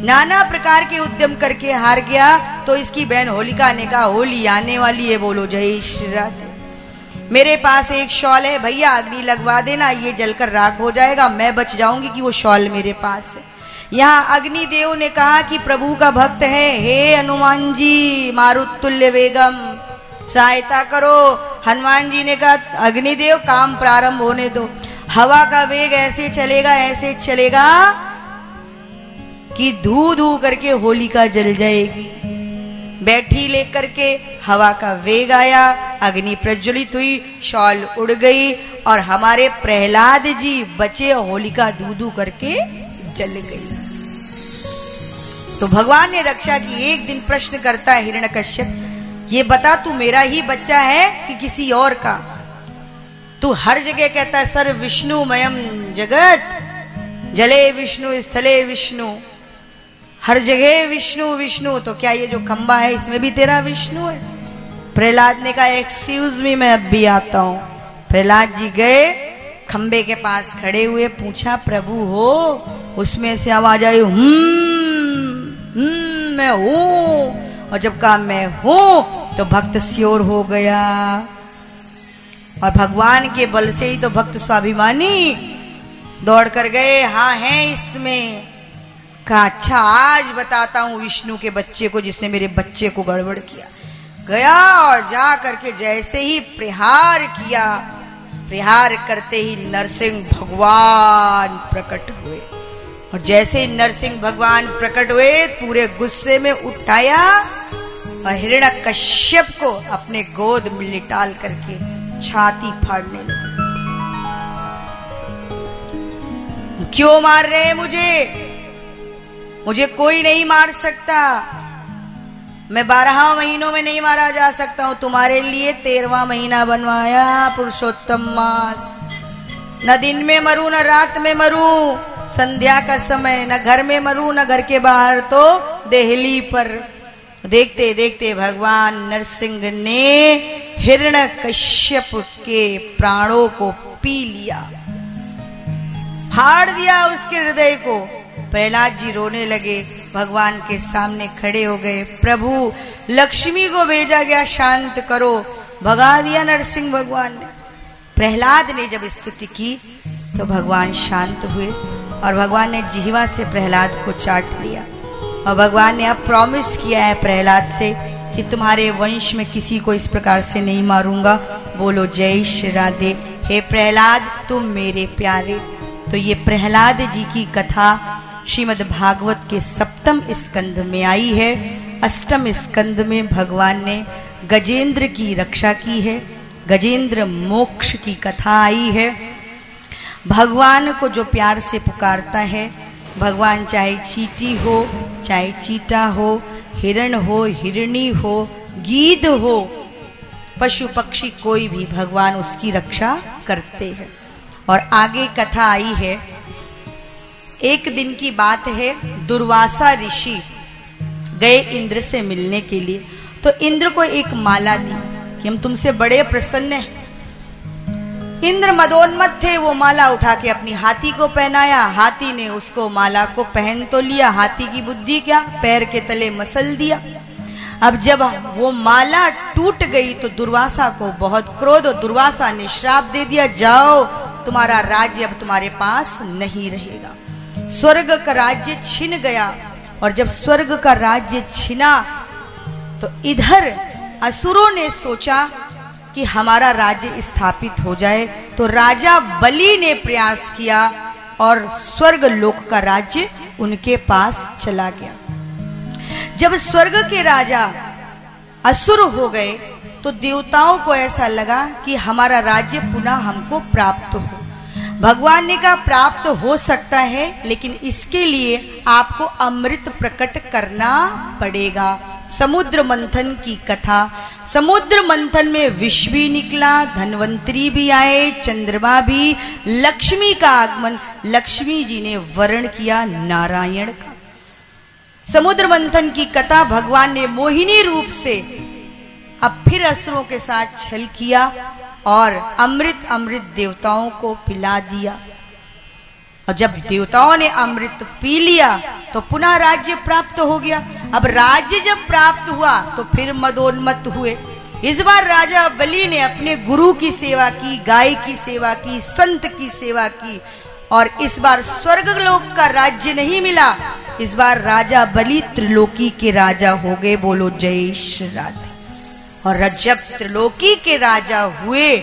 नाना प्रकार के उद्यम करके हार गया। तो इसकी बहन होलिका ने कहा, होली आने वाली है, बोलो जय श्री राधे। मेरे पास एक शॉल है, भैया अग्नि लगवा देना, ये जलकर राख हो जाएगा, मैं बच जाऊंगी कि वो शॉल मेरे पास है। यहाँ अग्निदेव ने कहा कि प्रभु का भक्त है, हे हनुमान जी मारुतुल्य वेगम, सहायता करो। हनुमान जी ने कहा, अग्निदेव काम प्रारंभ होने दो। हवा का वेग ऐसे चलेगा कि धू धू करके होलिका जल जाएगी। बैठी लेकर के हवा का वेग आया, अग्नि प्रज्वलित हुई, शॉल उड़ गई, और हमारे प्रहलाद जी बचे, होलिका धू धू करके जल गई। तो भगवान ने रक्षा की। एक दिन प्रश्न करता है हिरण्यकश्यप, ये बता तू मेरा ही बच्चा है कि किसी और का? तू हर जगह कहता है सर्व विष्णुमयम जगत, जले विष्णु स्थले विष्णु, हर जगह विष्णु विष्णु। तो क्या ये जो खंबा है इसमें भी तेरा विष्णु है? प्रहलाद ने कहा, एक्सक्यूज मी, मैं अब भी आता हूं। प्रहलाद जी गए, खंबे के पास खड़े हुए, पूछा प्रभु हो? उसमें से आवाज आई, मैं हूं। और जब कहा मैं हूं, तो भक्त स्योर हो गया। और भगवान के बल से ही तो भक्त स्वाभिमानी दौड़ कर गए, हाँ है इसमें। कहा, अच्छा आज बताता हूं विष्णु के बच्चे को, जिसने मेरे बच्चे को गड़बड़ किया। गया और जा करके जैसे ही प्रहार किया, प्रहार करते ही नरसिंह भगवान प्रकट हुए। और जैसे ही नरसिंह भगवान प्रकट हुए, पूरे गुस्से में उठाया और हिरण्यकश्यप को अपने गोद में लिटाल करके छाती फाड़ने लगे। क्यों मार रहे मुझे? मुझे कोई नहीं मार सकता। मैं 12 महीनों में नहीं मारा जा सकता हूं। तुम्हारे लिए 13वां महीना बनवाया, पुरुषोत्तम मास। न दिन में मरूं न रात में मरूं, संध्या का समय, न घर में मरूं न घर के बाहर, तो देहली पर। देखते देखते भगवान नरसिंह ने हिरण्यकश्यप के प्राणों को पी लिया, फाड़ दिया उसके हृदय को। प्रहलाद जी रोने लगे, भगवान के सामने खड़े हो गए। प्रभु लक्ष्मी को भेजा गया, शांत करो। भगा दिया नरसिंह भगवान ने। प्रहलाद ने जब स्तुति की तो भगवान शांत हुए और भगवान ने जिह्वा से प्रहलाद को चाट लिया। और भगवान ने अब प्रॉमिस किया है प्रहलाद से कि तुम्हारे वंश में किसी को इस प्रकार से नहीं मारूंगा। बोलो जय श्री राधे। हे प्रहलाद तुम मेरे प्यारे। तो ये प्रहलाद जी की कथा श्रीमद् भागवत के 7वें स्कंध में आई है। 8वें स्कंध में भगवान ने गजेंद्र की रक्षा की है, गजेंद्र मोक्ष की कथा आई है। भगवान को जो प्यार से पुकारता है, भगवान चाहे चींटी हो, चाहे चीटा हो, हिरण हो, हिरणी हो, गीध हो, पशु पक्षी कोई भी, भगवान उसकी रक्षा करते हैं। और आगे कथा आई है, एक दिन की बात है, दुर्वासा ऋषि गए इंद्र से मिलने के लिए। तो इंद्र को एक माला दी कि हम तुमसे बड़े प्रसन्न हैं। इंद्र मदोन्मत्त थे, वो माला उठा के अपनी हाथी को पहनाया। हाथी ने उसको माला को पहन तो लिया, हाथी की बुद्धि क्या, पैर के तले मसल दिया। अब जब वो माला टूट गई तो दुर्वासा को बहुत क्रोध, और दुर्वासा ने श्राप दे दिया, जाओ तुम्हारा राज्य अब तुम्हारे पास नहीं रहेगा। स्वर्ग का राज्य छिन गया। और जब स्वर्ग का राज्य छिना तो इधर असुरों ने सोचा कि हमारा राज्य स्थापित हो जाए। तो राजा बलि ने प्रयास किया और स्वर्ग लोक का राज्य उनके पास चला गया। जब स्वर्ग के राजा असुर हो गए तो देवताओं को ऐसा लगा कि हमारा राज्य पुनः हमको प्राप्त हो। भगवान ने कहा प्राप्त हो सकता है, लेकिन इसके लिए आपको अमृत प्रकट करना पड़ेगा। समुद्र मंथन की कथा, समुद्र मंथन में विष भी निकला, धन्वंतरी भी आए, चंद्रमा भी, लक्ष्मी का आगमन, लक्ष्मी जी ने वर्ण किया नारायण का। समुद्र मंथन की कथा, भगवान ने मोहिनी रूप से अब फिर असुरों के साथ छल किया और अमृत देवताओं को पिला दिया। और जब देवताओं ने अमृत पी लिया तो पुनः राज्य प्राप्त हो गया। अब राज्य जब प्राप्त हुआ तो फिर मदोन्मत्त हुए। इस बार राजा बलि ने अपने गुरु की सेवा की, गाय की सेवा की, संत की सेवा की, और इस बार स्वर्ग लोक का राज्य नहीं मिला। इस बार राजा बलि त्रिलोकी के राजा हो गए। बोलो जय श्री राधे। और जब त्रिलोकी के राजा हुए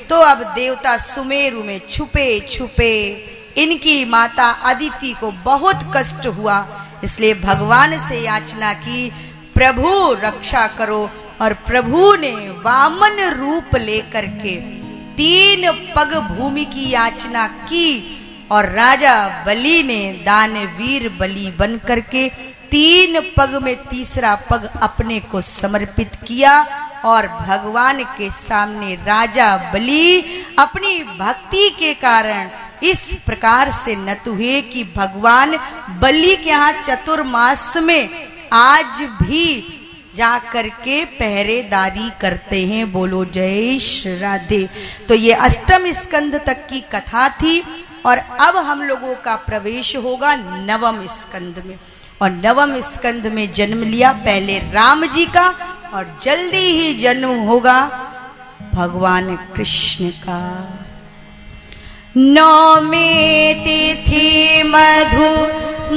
तो अब देवता सुमेरु में छुपे छुपे, इनकी माता अदिति को बहुत कष्ट हुआ, इसलिए भगवान से याचना की, प्रभु रक्षा करो। और प्रभु ने वामन रूप लेकर के 3 पग भूमि की याचना की और राजा बलि ने दानवीर बलि बन करके 3 पग में तीसरा पग अपने को समर्पित किया। और भगवान के सामने राजा बलि अपनी भक्ति के कारण इस प्रकार से नत हुए कि भगवान बलि के यहाँ चतुर्मास में आज भी जा करके पहरेदारी करते हैं। बोलो जय श्री राधे। तो ये 8वें स्कंद तक की कथा थी और अब हम लोगों का प्रवेश होगा 9वें स्कंद में। और 9वें स्कंद में जन्म लिया पहले राम जी का और जल्दी ही जन्म होगा भगवान कृष्ण का। 9वें तिथि मधु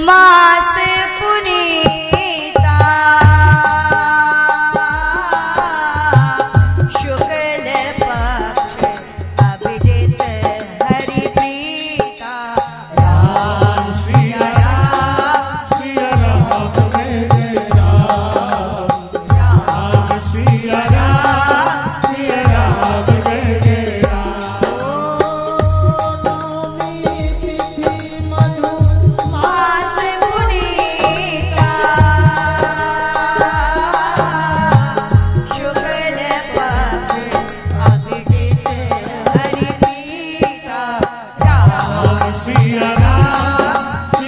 मास पुनीता, शुक्ल पक्ष अभिजित हरि प्रीता। राम सिया राम सिया राम मेरे राम, राम सिया राम मेरे राम। मास पुनीता, शुक्ल पक्ष अभिजित हरि प्रीता। राम सिया राम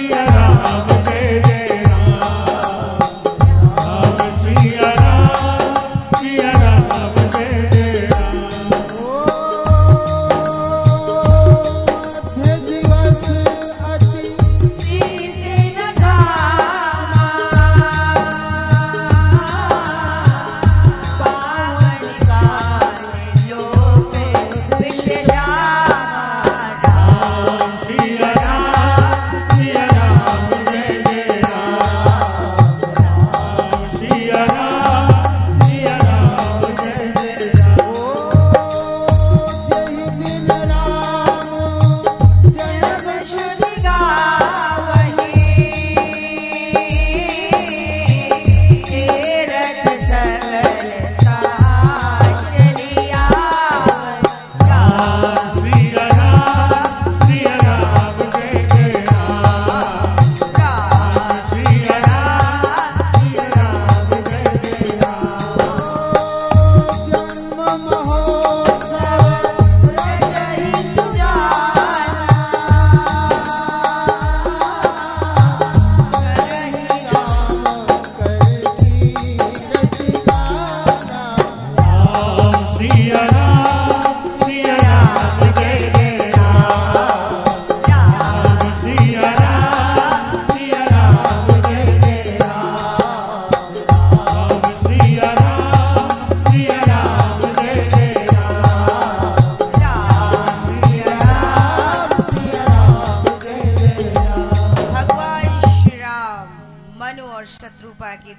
मेरे राम, राम सिया राम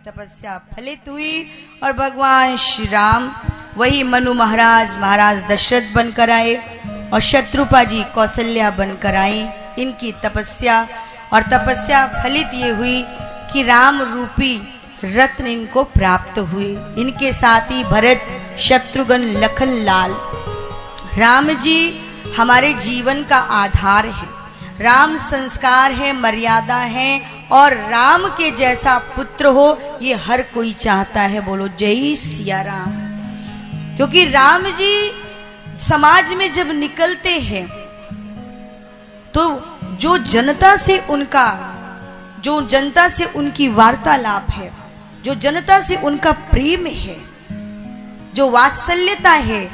तपस्या फलित हुई और भगवान श्री राम वही मनु महाराज दशरथ बनकर आए और शत्रुपा जी कौशल्या बनकर आई। इनकी तपस्या और तपस्या फलित ये हुई कि राम रूपी रत्न इनको प्राप्त हुए। इनके साथ ही भरत, शत्रुघ्न, लखन लाल। राम जी हमारे जीवन का आधार है। राम संस्कार है, मर्यादा है और राम के जैसा पुत्र हो ये हर कोई चाहता है। बोलो जय सिया राम। क्योंकि राम जी समाज में जब निकलते हैं तो जो जनता से उनकी वार्तालाप है, जो जनता से उनका प्रेम है, जो वात्सल्यता है,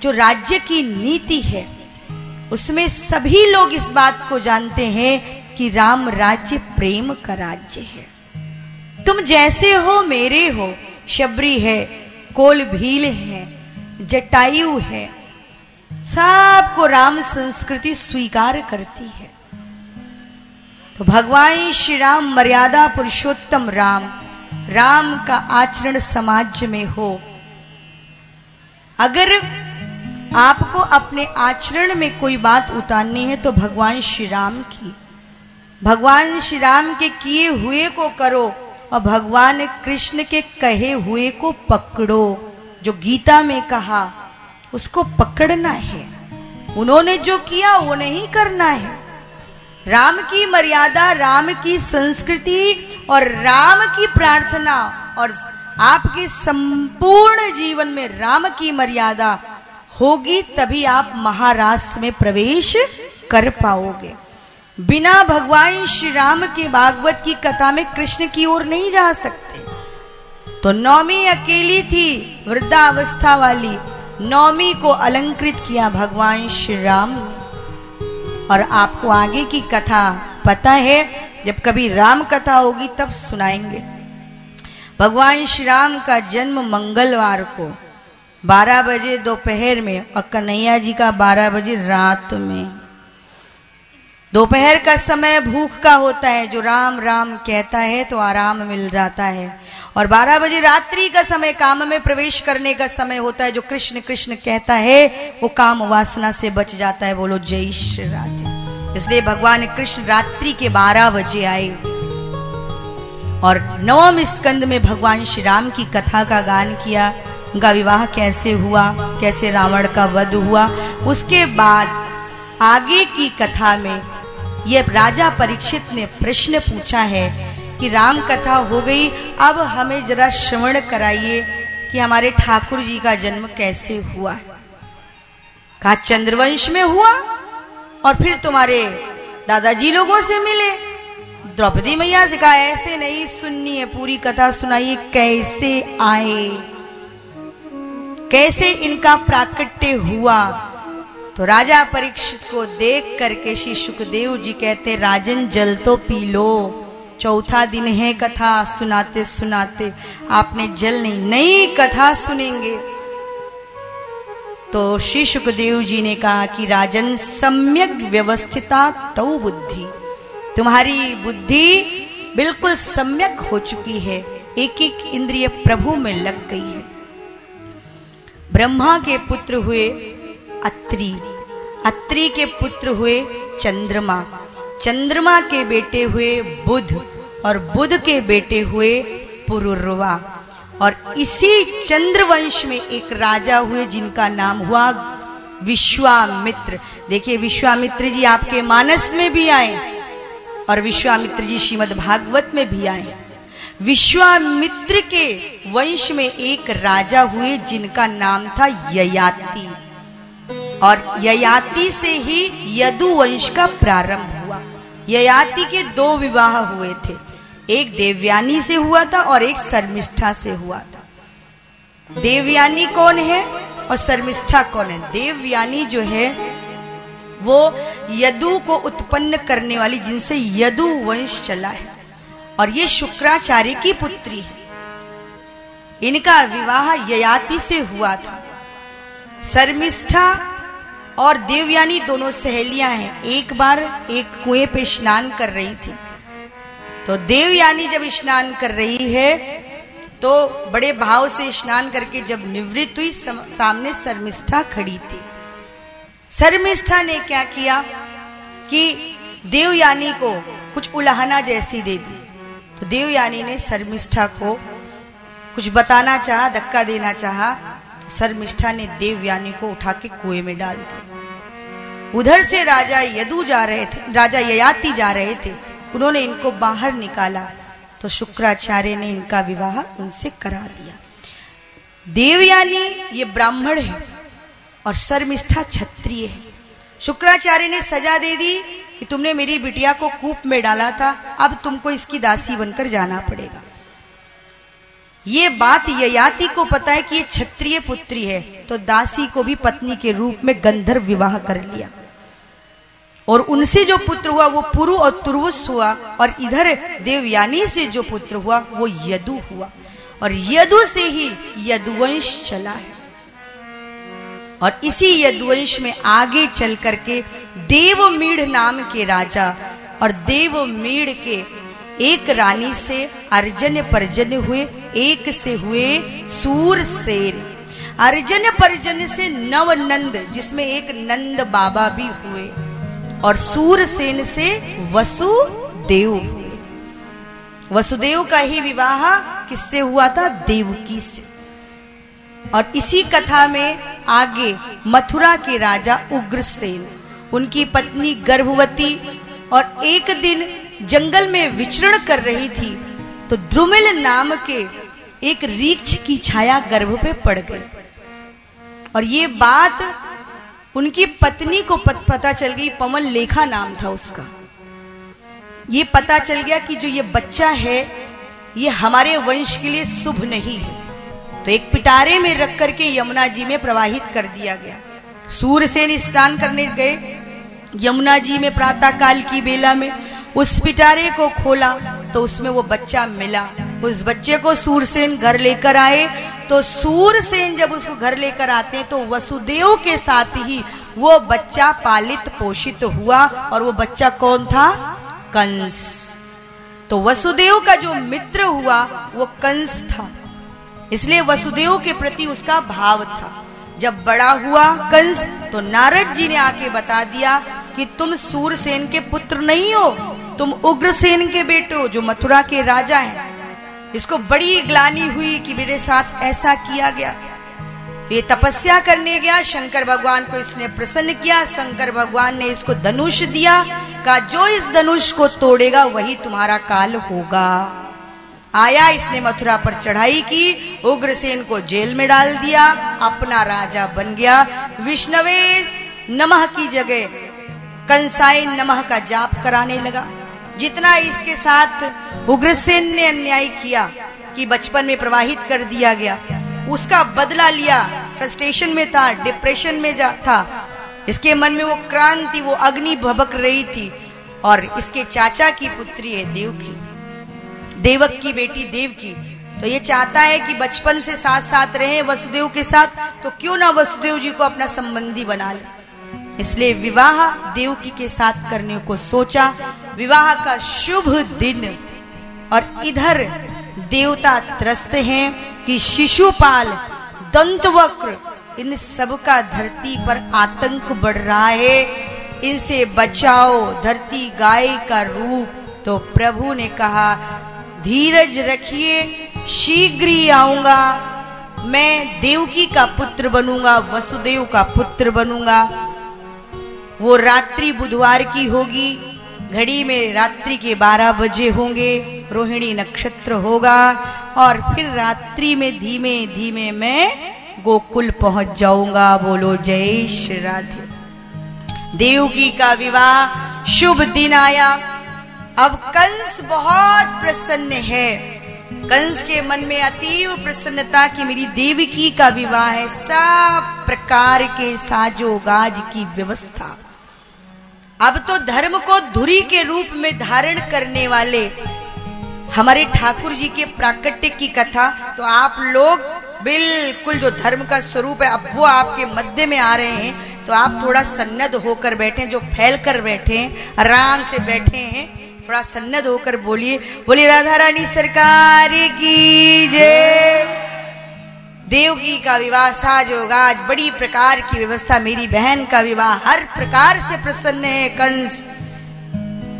जो राज्य की नीति है, उसमें सभी लोग इस बात को जानते हैं कि राम राज्य प्रेम का राज्य है। तुम जैसे हो मेरे हो, शबरी है, कोल भील है, जटायु है, सबको राम संस्कृति स्वीकार करती है। तो भगवान श्री राम मर्यादा पुरुषोत्तम राम का आचरण समाज में हो। अगर आपको अपने आचरण में कोई बात उतारनी है तो भगवान श्री राम के किए हुए को करो और भगवान कृष्ण के कहे हुए को पकड़ो। जो गीता में कहा उसको पकड़ना है। उन्होंने जो किया वो नहीं करना है। राम की मर्यादा, राम की संस्कृति और राम की प्रार्थना और आपके संपूर्ण जीवन में राम की मर्यादा होगी तभी आप महाराष्ट्र में प्रवेश कर पाओगे। बिना भगवान श्री राम के भागवत की कथा में कृष्ण की ओर नहीं जा सकते। तो नौमी अकेली थी, वृद्धावस्था वाली नौमी को अलंकृत किया भगवान श्री राम ने। और आपको आगे की कथा पता है, जब कभी राम कथा होगी तब सुनाएंगे। भगवान श्री राम का जन्म मंगलवार को 12 बजे दोपहर में और कन्हैया जी का 12 बजे रात में। दोपहर का समय भूख का होता है, जो राम राम कहता है तो आराम मिल जाता है। और 12 बजे रात्रि का समय काम में प्रवेश करने का समय होता है, जो कृष्ण कृष्ण कहता है वो काम वासना से बच जाता है। बोलो जय श्री राधे। इसलिए भगवान कृष्ण रात्रि के 12 बजे आए और 9वें स्कंद में भगवान श्री राम की कथा का गान किया। उनका विवाह कैसे हुआ, कैसे रावण का वध हुआ। उसके बाद आगे की कथा में ये राजा परीक्षित ने प्रश्न पूछा है कि राम कथा हो गई, अब हमें जरा श्रवण कराइए कि हमारे ठाकुर जी का जन्म कैसे हुआ। कहा चंद्रवंश में हुआ और फिर तुम्हारे दादाजी लोगों से मिले। द्रौपदी मैया से कहा ऐसे नहीं सुननी है, पूरी कथा सुनाइए, कैसे आए, कैसे इनका प्राकट्य हुआ। तो राजा परीक्षित को देख करके श्री सुखदेव जी कहते राजन जल तो पी लो, चौथा दिन है कथा सुनाते सुनाते आपने जल नई कथा सुनेंगे। तो श्री सुखदेव जी ने कहा कि राजन सम्यक व्यवस्थिता तौ बुद्धि, तुम्हारी बुद्धि बिल्कुल सम्यक हो चुकी है, एक एक इंद्रिय प्रभु में लग गई है। ब्रह्मा के पुत्र हुए अत्रि, अत्रि के पुत्र हुए चंद्रमा, चंद्रमा के बेटे हुए बुध और बुध के बेटे हुए पुरुरवा। और इसी चंद्रवंश में एक राजा हुए जिनका नाम हुआ विश्वामित्र। देखिए विश्वामित्र जी आपके मानस में भी आए और विश्वामित्र जी श्रीमद् भागवत में भी आए। विश्वामित्र के वंश में एक राजा हुए जिनका नाम था ययाति और ययाति से ही यदु वंश का प्रारंभ हुआ। ययाति के 2 विवाह हुए थे, एक देवयानी से हुआ था और एक शर्मिष्ठा से हुआ था। देवयानी कौन है और शर्मिष्ठा कौन है? देवयानी जो है वो यदु को उत्पन्न करने वाली, जिनसे यदु वंश चला है और ये शुक्राचार्य की पुत्री है। इनका विवाह ययाति से हुआ था। शर्मिष्ठा और देवयानी दोनों सहेलियां हैं। एक बार एक कुएं पे स्नान कर रही थी, तो देवयानी जब स्नान कर रही है तो बड़े भाव से स्नान करके जब निवृत्त हुई, सामने शर्मिष्ठा खड़ी थी। शर्मिष्ठा ने क्या किया कि देवयानी को कुछ उलाहना जैसी दे दी। तो देवयानी ने शर्मिष्ठा को कुछ बताना चाहा, धक्का देना चाहा, तो शर्मिष्ठा ने देवयानी को उठा के कुएं में डाल दिया। उधर से राजा यदु जा रहे थे, राजा ययाति जा रहे थे, उन्होंने इनको बाहर निकाला तो शुक्राचार्य ने इनका विवाह उनसे करा दिया। देवयानी ये ब्राह्मण है और शर्मिष्ठा क्षत्रिय है। शुक्राचार्य ने सजा दे दी कि तुमने मेरी बिटिया को कूप में डाला था, अब तुमको इसकी दासी बनकर जाना पड़ेगा। ये बात ययाति को पता है कि ये क्षत्रिय पुत्री है, तो दासी को भी पत्नी के रूप में गंधर्व विवाह कर लिया और उनसे जो पुत्र हुआ वो पुरु और तुर्वस हुआ, और इधर देवयानी से जो पुत्र हुआ वो यदु हुआ, और यदु से ही यदुवंश चला है। और इसी यदुवंश में आगे चल करके देवमीढ़ नाम के राजा और देवमीढ़ के एक रानी से अर्जन परजन हुए, एक से हुए सूरसेन। अर्जन परजन से नवनंद, जिसमें एक नंद बाबा भी हुए, और सूरसेन से वसुदेव हुए। वसुदेव का ही विवाह किससे हुआ था? देवकी से। और इसी कथा में आगे मथुरा के राजा उग्रसेन, उनकी पत्नी गर्भवती, और एक दिन जंगल में विचरण कर रही थी तो द्रुमिल नाम के एक वृक्ष की छाया गर्भ पे पड़ गई, और ये बात उनकी पत्नी को पता चल गई। पवन लेखा नाम था उसका। ये पता चल गया कि जो ये बच्चा है ये हमारे वंश के लिए शुभ नहीं है, तो एक पिटारे में रख करके यमुना जी में प्रवाहित कर दिया गया। सूरसेन स्नान करने गए यमुना जी में प्रातः काल की बेला में, उस पिटारे को खोला तो उसमें वो बच्चा मिला। उस बच्चे को सूरसेन घर लेकर आए, तो सूरसेन जब उसको घर लेकर आते हैं तो वसुदेव के साथ ही वो बच्चा पालित पोषित हुआ, और वो बच्चा कौन था? कंस। तो वसुदेव का जो मित्र हुआ वो कंस था, इसलिए वसुदेव के प्रति उसका भाव था। जब बड़ा हुआ कंस, तो नारद जी ने आके बता दिया कि तुम सूरसेन के पुत्र नहीं हो, तुम उग्रसेन के बेटे हो, जो मथुरा के राजा हैं। इसको बड़ी ग्लानि हुई कि मेरे साथ ऐसा किया गया। ये तपस्या करने गया, शंकर भगवान को इसने प्रसन्न किया। शंकर भगवान ने इसको धनुष दिया, कहा जो इस धनुष को तोड़ेगा वही तुम्हारा काल होगा। आया, इसने मथुरा पर चढ़ाई की, उग्रसेन को जेल में डाल दिया, अपना राजा बन गया। विष्णवे नमः की जगह कंसाय नमः का जाप कराने लगा। जितना इसके साथ उग्रसेन ने अन्याय किया कि बचपन में प्रवाहित कर दिया गया, उसका बदला लिया। फ्रस्ट्रेशन में था, डिप्रेशन में था, इसके मन में वो क्रांति, वो अग्नि भभक रही थी। और इसके चाचा की पुत्री है देवकी, देवक की बेटी देवकी। तो ये चाहता है कि बचपन से साथ साथ रहे वसुदेव के साथ, तो क्यों ना वसुदेव जी को अपना संबंधी बना ले। इसलिए विवाह देवकी के साथ करने को सोचा। विवाह का शुभ दिन, और इधर देवता त्रस्त हैं कि शिशुपाल, दंतवक्र, इन सब का धरती पर आतंक बढ़ रहा है, इनसे बचाओ, धरती गाय का रूप। तो प्रभु ने कहा धीरज रखिए, शीघ्र ही आऊंगा, मैं देवकी का पुत्र बनूंगा, वसुदेव का पुत्र बनूंगा। वो रात्रि बुधवार की होगी, घड़ी में रात्रि के 12 बजे होंगे, रोहिणी नक्षत्र होगा, और फिर रात्रि में धीमे धीमे मैं गोकुल पहुंच जाऊंगा। बोलो जय श्री राधे। देवकी का विवाह शुभ दिन आया। अब कंस बहुत प्रसन्न है, कंस के मन में अतीव प्रसन्नता कि मेरी देवकी का विवाह है। सब प्रकार के साजोगाज की व्यवस्था। अब तो धर्म को धुरी के रूप में धारण करने वाले हमारे ठाकुर जी के प्राकट्य की कथा, तो आप लोग बिल्कुल जो धर्म का स्वरूप है, अब वो आपके मध्य में आ रहे हैं, तो आप थोड़ा सन्नद्ध होकर बैठे, जो फैल कर बैठे हैं, आराम से बैठे हैं, थोड़ा सन्नद होकर बोलिए, बोलिए राधा रानी सरकार की जय। देवकी का विवाह साज होगा, आज बड़ी प्रकार की व्यवस्था, मेरी बहन का विवाह हर प्रकार से प्रसन्न है कंस।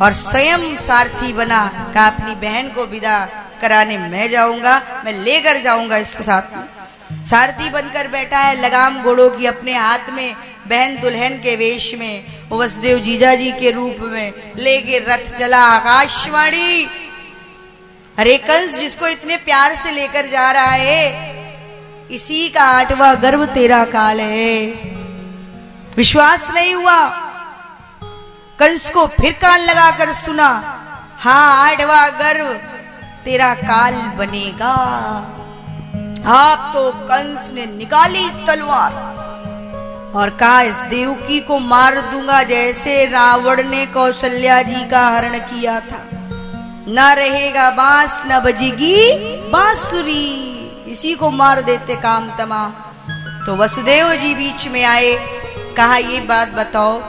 और स्वयं सारथी बना, कहा अपनी बहन को विदा कराने मैं जाऊंगा, मैं लेकर जाऊंगा इसको साथ में। सारथी बनकर बैठा है, लगाम घोड़ों की अपने हाथ में, बहन दुल्हन के वेश में, वसुदेव जीजा जी के रूप में लेके रथ चला आकाशवाणी। अरे कंस जिसको इतने प्यार से लेकर जा रहा है, इसी का 8वां गर्भ तेरा काल है। विश्वास नहीं हुआ, कंस को फिर कान लगाकर सुना, हाँ 8वां गर्भ तेरा काल बनेगा। आप तो कंस ने निकाली तलवार और कहा इस देवकी को मार दूंगा जैसे रावण ने कौशल्या जी का हरण किया था। न रहेगा बांस न बजेगी बांसुरी, इसी को मार देते काम तमाम। तो वसुदेव जी बीच में आए, कहा ये बात बताओ,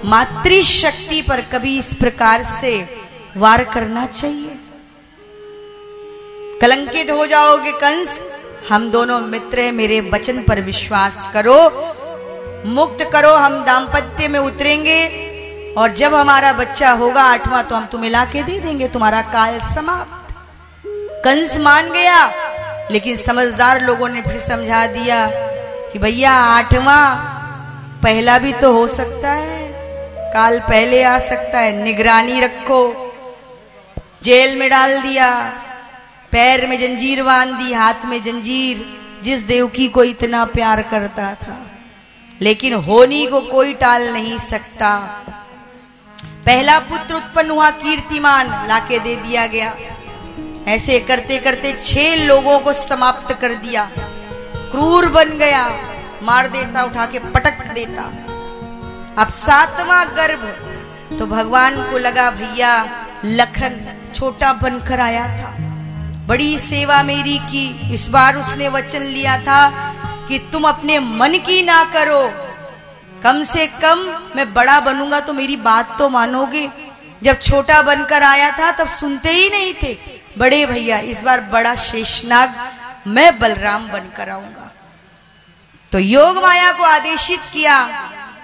मातृशक्ति पर कभी इस प्रकार से वार करना चाहिए? कलंकित हो जाओगे कंस, हम दोनों मित्र हैं, मेरे वचन पर विश्वास करो, मुक्त करो, हम दाम्पत्य में उतरेंगे और जब हमारा बच्चा होगा 8वां तो हम तुम्हें लाके दे देंगे, तुम्हारा काल समाप्त। कंस मान गया, लेकिन समझदार लोगों ने फिर समझा दिया कि भैया 8वां पहला भी तो हो सकता है, काल पहले आ सकता है, निगरानी रखो। जेल में डाल दिया, पैर में जंजीर बांध दी, हाथ में जंजीर, जिस देवकी को इतना प्यार करता था। लेकिन होनी को कोई टाल नहीं सकता। पहला पुत्र उत्पन्न हुआ कीर्तिमान, लाके दे दिया गया। ऐसे करते करते 6 लोगों को समाप्त कर दिया। क्रूर बन गया, मार देता, उठा के पटक देता। अब 7वां गर्भ, तो भगवान को लगा भैया लखन छोटा बनकर आया था, बड़ी सेवा मेरी की, इस बार उसने वचन लिया था कि तुम अपने मन की ना करो, कम से कम मैं बड़ा बनूंगा तो मेरी बात तो मानोगे। जब छोटा बनकर आया था तब सुनते ही नहीं थे। बड़े भैया इस बार बड़ा शेषनाग मैं बलराम बनकर आऊंगा। तो योग माया को आदेशित किया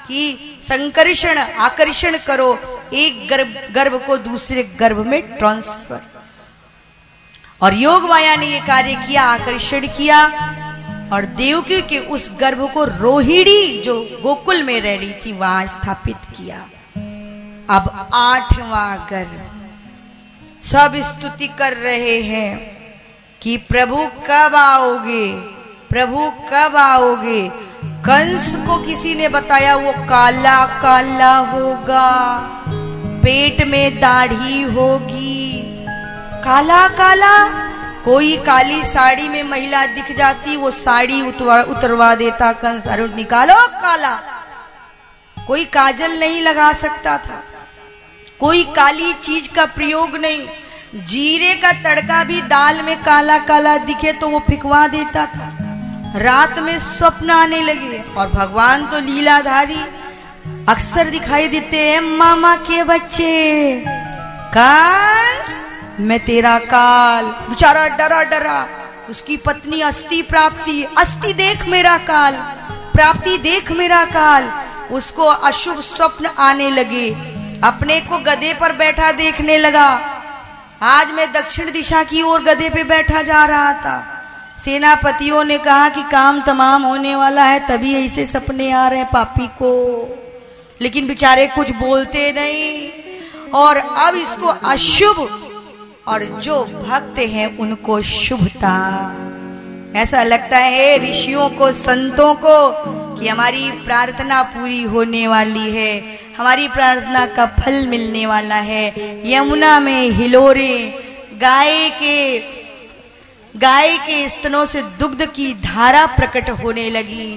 कि संकर्षण आकर्षण करो, एक गर्भ को दूसरे गर्भ में ट्रांसफर। और योग माया ने ये कार्य किया, आकर्षण किया और देवकी के उस गर्भ को रोहिणी जो गोकुल में रह रही थी वहां स्थापित किया। अब 8वां गर्भ, सब स्तुति कर रहे हैं कि प्रभु कब आओगे, प्रभु कब आओगे। कंस को किसी ने बताया वो काला काला होगा, पेट में दाढ़ी होगी। काला काला, कोई काली साड़ी में महिला दिख जाती, वो साड़ी उतरवा देता कंस, अरे निकालो काला। कोई काजल नहीं लगा सकता था, कोई काली चीज का प्रयोग नहीं। जीरे का तड़का भी दाल में काला काला दिखे तो वो फिकवा देता था। रात में स्वप्न आने लगे और भगवान तो लीलाधारी, अक्सर दिखाई देते हैं मामा के बच्चे। कंस मैं तेरा काल, बेचारा डरा डरा। उसकी पत्नी अस्ति प्राप्ति, अस्ति देख मेरा काल, प्राप्ति देख मेरा काल। उसको अशुभ स्वप्न आने लगे, अपने को गधे पर बैठा देखने लगा। आज मैं दक्षिण दिशा की ओर गधे पे बैठा जा रहा था, सेनापतियों ने कहा कि काम तमाम होने वाला है, तभी ऐसे सपने आ रहे हैं पापी को। लेकिन बेचारे कुछ बोलते नहीं। और अब इसको अशुभ और जो भक्त हैं उनको शुभता। ऐसा लगता है ऋषियों को, संतों को कि हमारी प्रार्थना पूरी होने वाली है, हमारी प्रार्थना का फल मिलने वाला है। यमुना में हिलोरे, गाय के स्तनों से दुग्ध की धारा प्रकट होने लगी।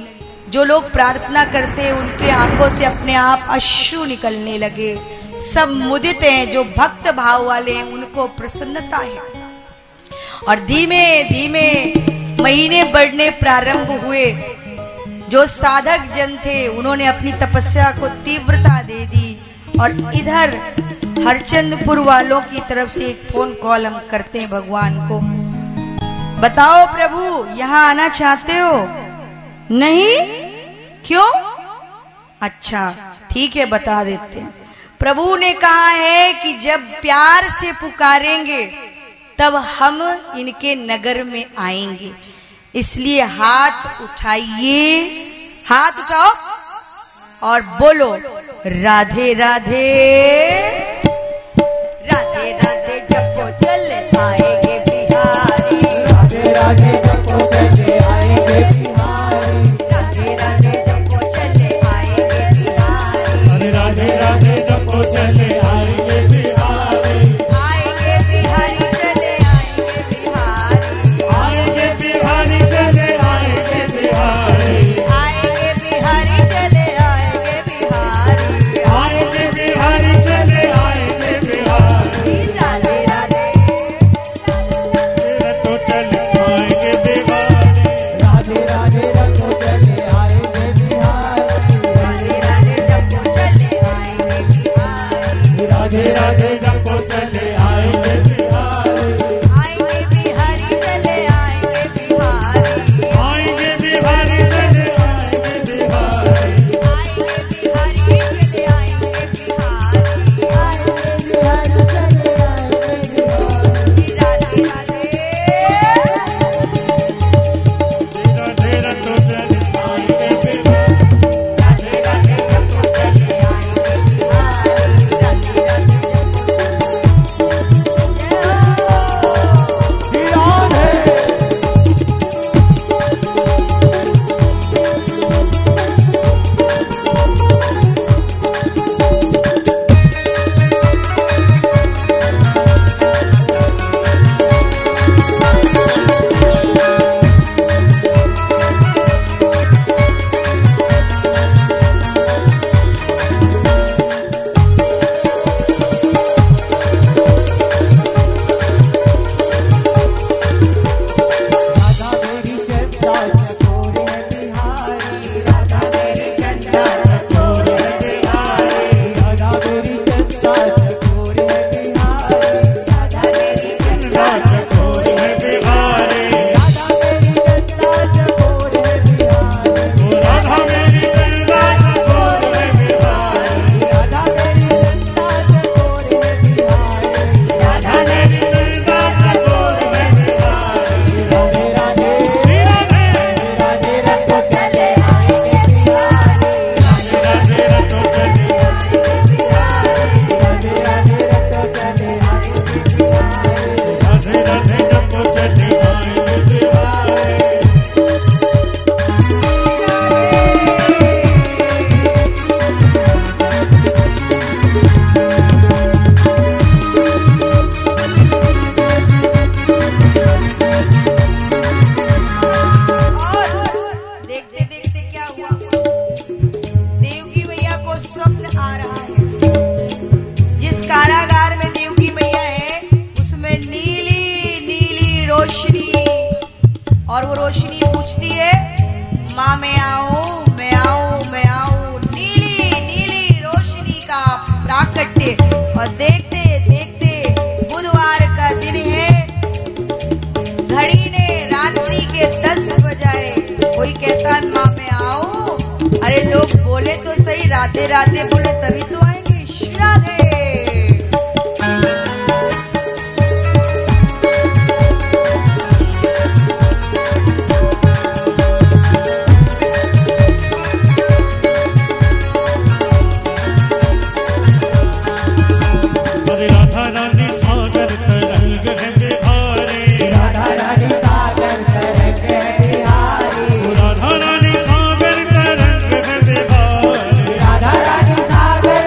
जो लोग प्रार्थना करते उनके आंखों से अपने आप अश्रु निकलने लगे। सब मुदित हैं, जो भक्त भाव वाले हैं उनको प्रसन्नता है। और धीमे धीमे महीने बढ़ने प्रारंभ हुए। जो साधक जन थे उन्होंने अपनी तपस्या को तीव्रता दे दी। और इधर हरचंदपुर वालों की तरफ से एक फोन कॉल हम करते हैं भगवान को। बताओ प्रभु, यहाँ आना चाहते हो? नहीं? क्यों? अच्छा ठीक है, बता देते हैं। प्रभु ने कहा है कि जब प्यार से पुकारेंगे तब हम इनके नगर में आएंगे, इसलिए हाथ उठाइए, हाथ उठाओ और बोलो राधे राधे राधे राधे जपो चले आएंगे बिहारी, राधे राधे जपो चले आएंगे बिहारी, राधे राधे जपो चले आएंगे बिहारी, अरे राधे राधे जपो चले आएंगे बिहारी, आएंगे बिहारी चले आएंगे बिहारी, आएंगे बिहारी चले आएंगे बिहारी, आएंगे बिहारी चले आएंगे बिहारी, आएंगे बिहारी चले आएंगे बिहारी, राधे राधे रतो चले आएंगे बिहारी, राधे राधे जपो चले आएंगे बिहारी, राधे राधे जपो चले आएंगे बिहारी, राधे राधे जपो चले आएंगे बिहारी, आएंगे बिहारी चले आएंगे बिहारी, आएंगे बिहारी चले आएंगे बिहारी, आएंगे बिहारी चले आएंगे बिहारी, आएंगे बिहारी चले आएंगे बिहारी, राधे राधे राधे रतो चले आएंगे बिहारी, राधे राधे जपो चले आएंगे बिहारी, राधे राधे राधा मेरी चंदा चकोर है बिहारी, राधा मेरी चंदा चकोर है बिहारी, राधा मेरी चंदा चकोर है बिहारी, राधा मेरी चंदा चकोर है बिहारी, राधा मेरी चंदा चकोर है बिहारी, राधा मेरी चंदा चकोर है बिहारी, राधा मेरी चंदा चकोर है बिहारी, राधा मेरी चंदा चकोर है राधे राधे श्री राधे राधे रखो चले आएंगे बिहारी, राधे रतो चले राधे राधे रखो चले आएंगे बिहारी, राधे राधे जपो चले आएंगे बिहारी, और देखते देखते क्या हुआ, देवकी मैया को स्वप्न आ रहा है। जिस कारागार में देवकी मैया है उसमें नीली नीली रोशनी, और वो रोशनी पूछती है माँ मैं आऊं मैं आऊं मैं आऊं, नीली नीली रोशनी का प्राकट्य। और देखते देखते बुधवार का दिन है, घड़ी ने रात्रि के 10 बजाए। कोई कहता है माँ मैं आऊं, अरे लोग बोले तो सही, राधे राधे बोले तभी तो आएंगे। श्री राधे अरे राधा रानी सागर तरंग है बिहारी, राधा रानी सागर तरंग है बिहारी, राधा रानी सागर तरंग है बिहारी, राधा रानी सागर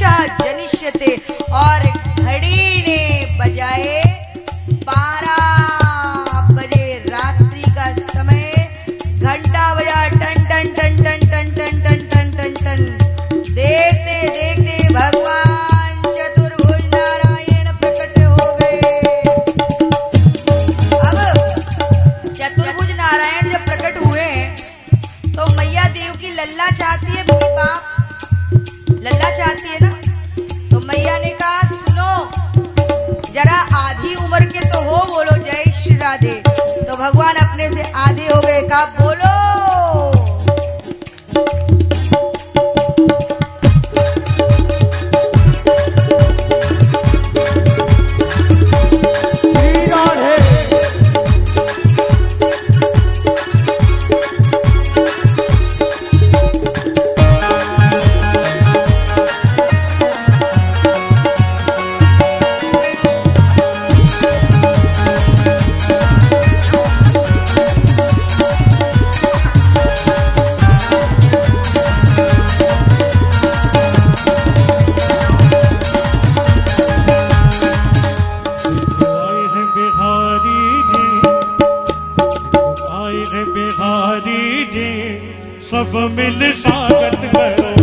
निशा जनिष्यते, और घड़ी ने बजाए 12 बजे रात्रि का समय, घंटा बजा टन टन टन टन टन टन टन टन टन टन। देखते देखते भगवान चतुर्भुज नारायण प्रकट हो गए। अब चतुर्भुज नारायण जब प्रकट हुए तो मैया देव की लल्ला चाहती है, मेरी बाप लल्ला चाहती है ना, तो मैया ने कहा सुनो जरा आधी उम्र के तो हो, बोलो जय श्री राधे। तो भगवान अपने से आधे हो गए, कहा बोलो। सब मिल स्वागत करो,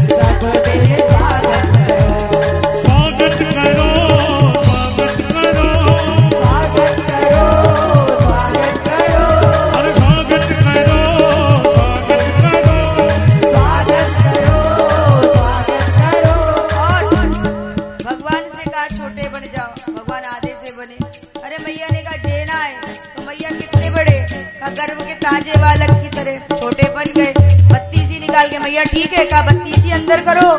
सब मिल स्वागत करो, स्वागत करो, स्वागत करो, स्वागत करो, स्वागत करो, अरे स्वागत करो, स्वागत करो, स्वागत करो, स्वागत करो। और भगवान से कहा छोटे बन जाओ, भगवान आधे से बने। अरे मैया ने कहा जेना है, तो मैया कितने बड़े, गर्भ के ताजे बालक की तरह छोटे बन गए। बत्तीसी निकाल के मैया ठीक है, कहा बत्तीसी अंदर करो।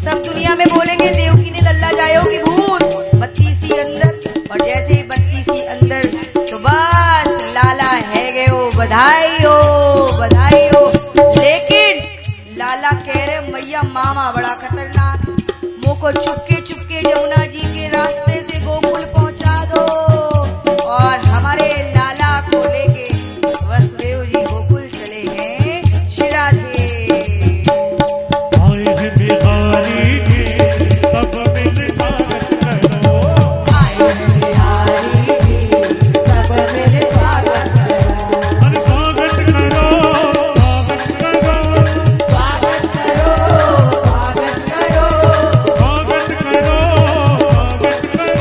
सब दुनिया में बोलेंगे देवकी ने लल्ला जायोगी भूत, बत्तीसी अंदर। और जैसे ही बत्तीसी अंदर तो बस लाला है गए हो, बधाई हो, बधाई हो। लेकिन लाला कह रहे मैया मामा बड़ा खतरनाक, मुँह को चुपके चुपके यमुना जी के रास्ते से गोकुल पहुंचा दो, और हमारे लाला को लेके वसुदेव जी गोकुल चले हैं। श्री राधे। आए हैं बिहारी जी, सब मिल स्वागत करो, आए हैं बिहारी जी, सब मिल स्वागत करो, अरे स्वागत करो, स्वागत करो, स्वागत करो, स्वागत करो, स्वागत करो, स्वागत करो,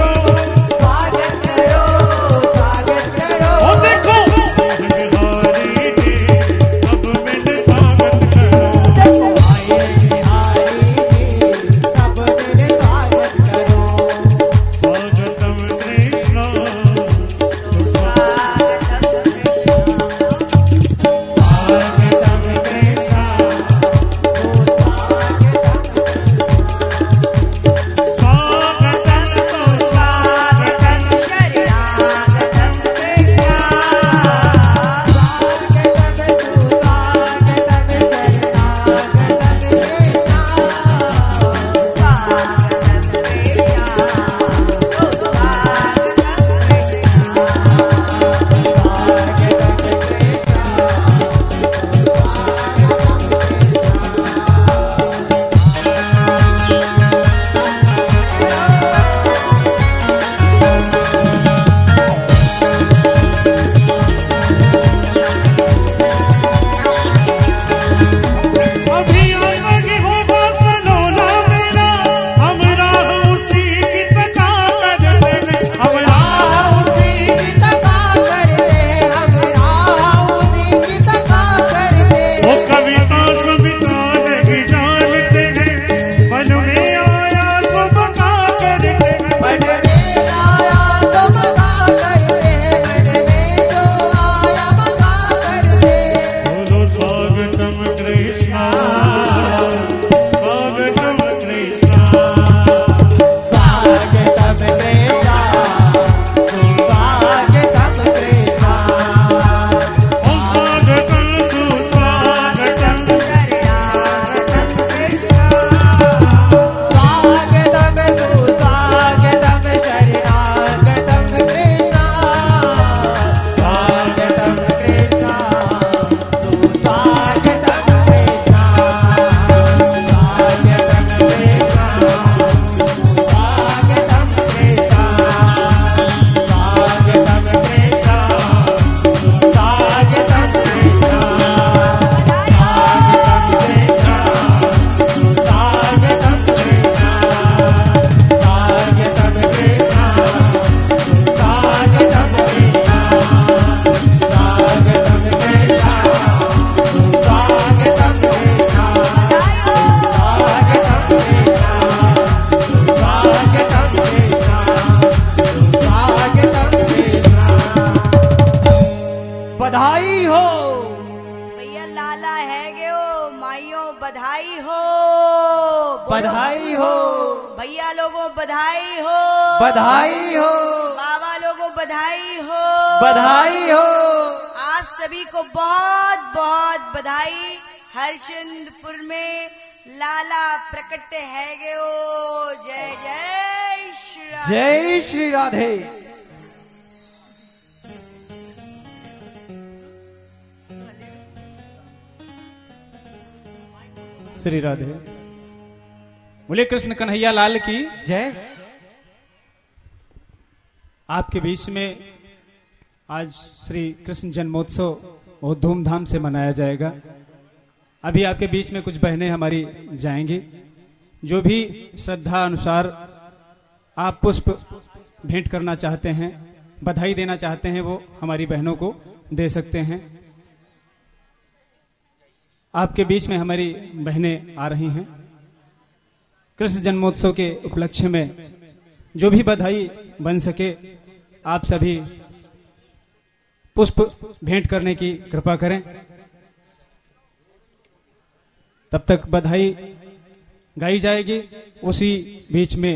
भाइयों बधाई हो, बधाई हो, भैया लोगों बधाई हो, बधाई हो, बाबा लोगों बधाई हो, बधाई हो। आप सभी को बहुत बहुत बधाई। हरचंदपुर में लाला प्रकट है गयो। जय जय श्री राधे। जय श्री राधे। श्री राधे। बोले कृष्ण कन्हैया लाल की। जय। आपके बीच में आज श्री कृष्ण जन्मोत्सव बहुत धूमधाम से मनाया जाएगा। अभी आपके बीच में कुछ बहनें हमारी जाएंगी। जो भी श्रद्धा अनुसार आप पुष्प भेंट करना चाहते हैं, बधाई देना चाहते हैं, वो हमारी बहनों को दे सकते हैं। आपके बीच में हमारी बहनें आ रही हैं। कृष्ण जन्मोत्सव के उपलक्ष्य में जो भी बधाई बन सके आप सभी पुष्प भेंट करने की कृपा करें। तब तक बधाई गाई जाएगी। उसी बीच में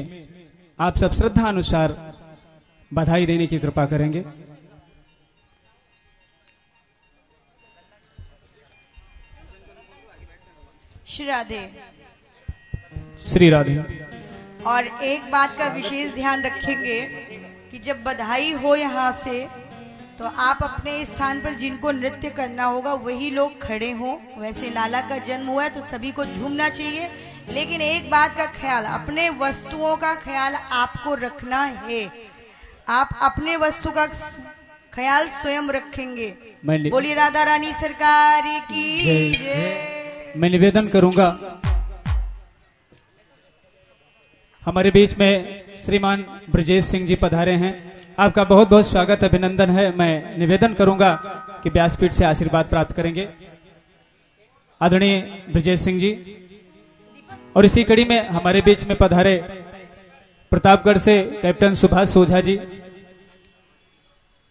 आप सब श्रद्धा अनुसार बधाई देने की कृपा करेंगे। श्री राधे। श्री राधे। और एक बात का विशेष ध्यान रखेंगे कि जब बधाई हो यहाँ से तो आप अपने स्थान पर जिनको नृत्य करना होगा वही लोग खड़े हों। वैसे लाला का जन्म हुआ है तो सभी को झूमना चाहिए, लेकिन एक बात का ख्याल, अपने वस्तुओं का ख्याल आपको रखना है। आप अपने वस्तु का ख्याल स्वयं रखेंगे। बोलिए राधा रानी सरकार की जय। मैं निवेदन करूंगा, हमारे बीच में श्रीमान ब्रजेश सिंह जी पधारे हैं। आपका बहुत बहुत स्वागत अभिनंदन है। मैं निवेदन करूंगा कि व्यासपीठ से आशीर्वाद प्राप्त करेंगे आदरणीय ब्रजेश सिंह जी। और इसी कड़ी में हमारे बीच में पधारे प्रतापगढ़ से कैप्टन सुभाष सोझा जी,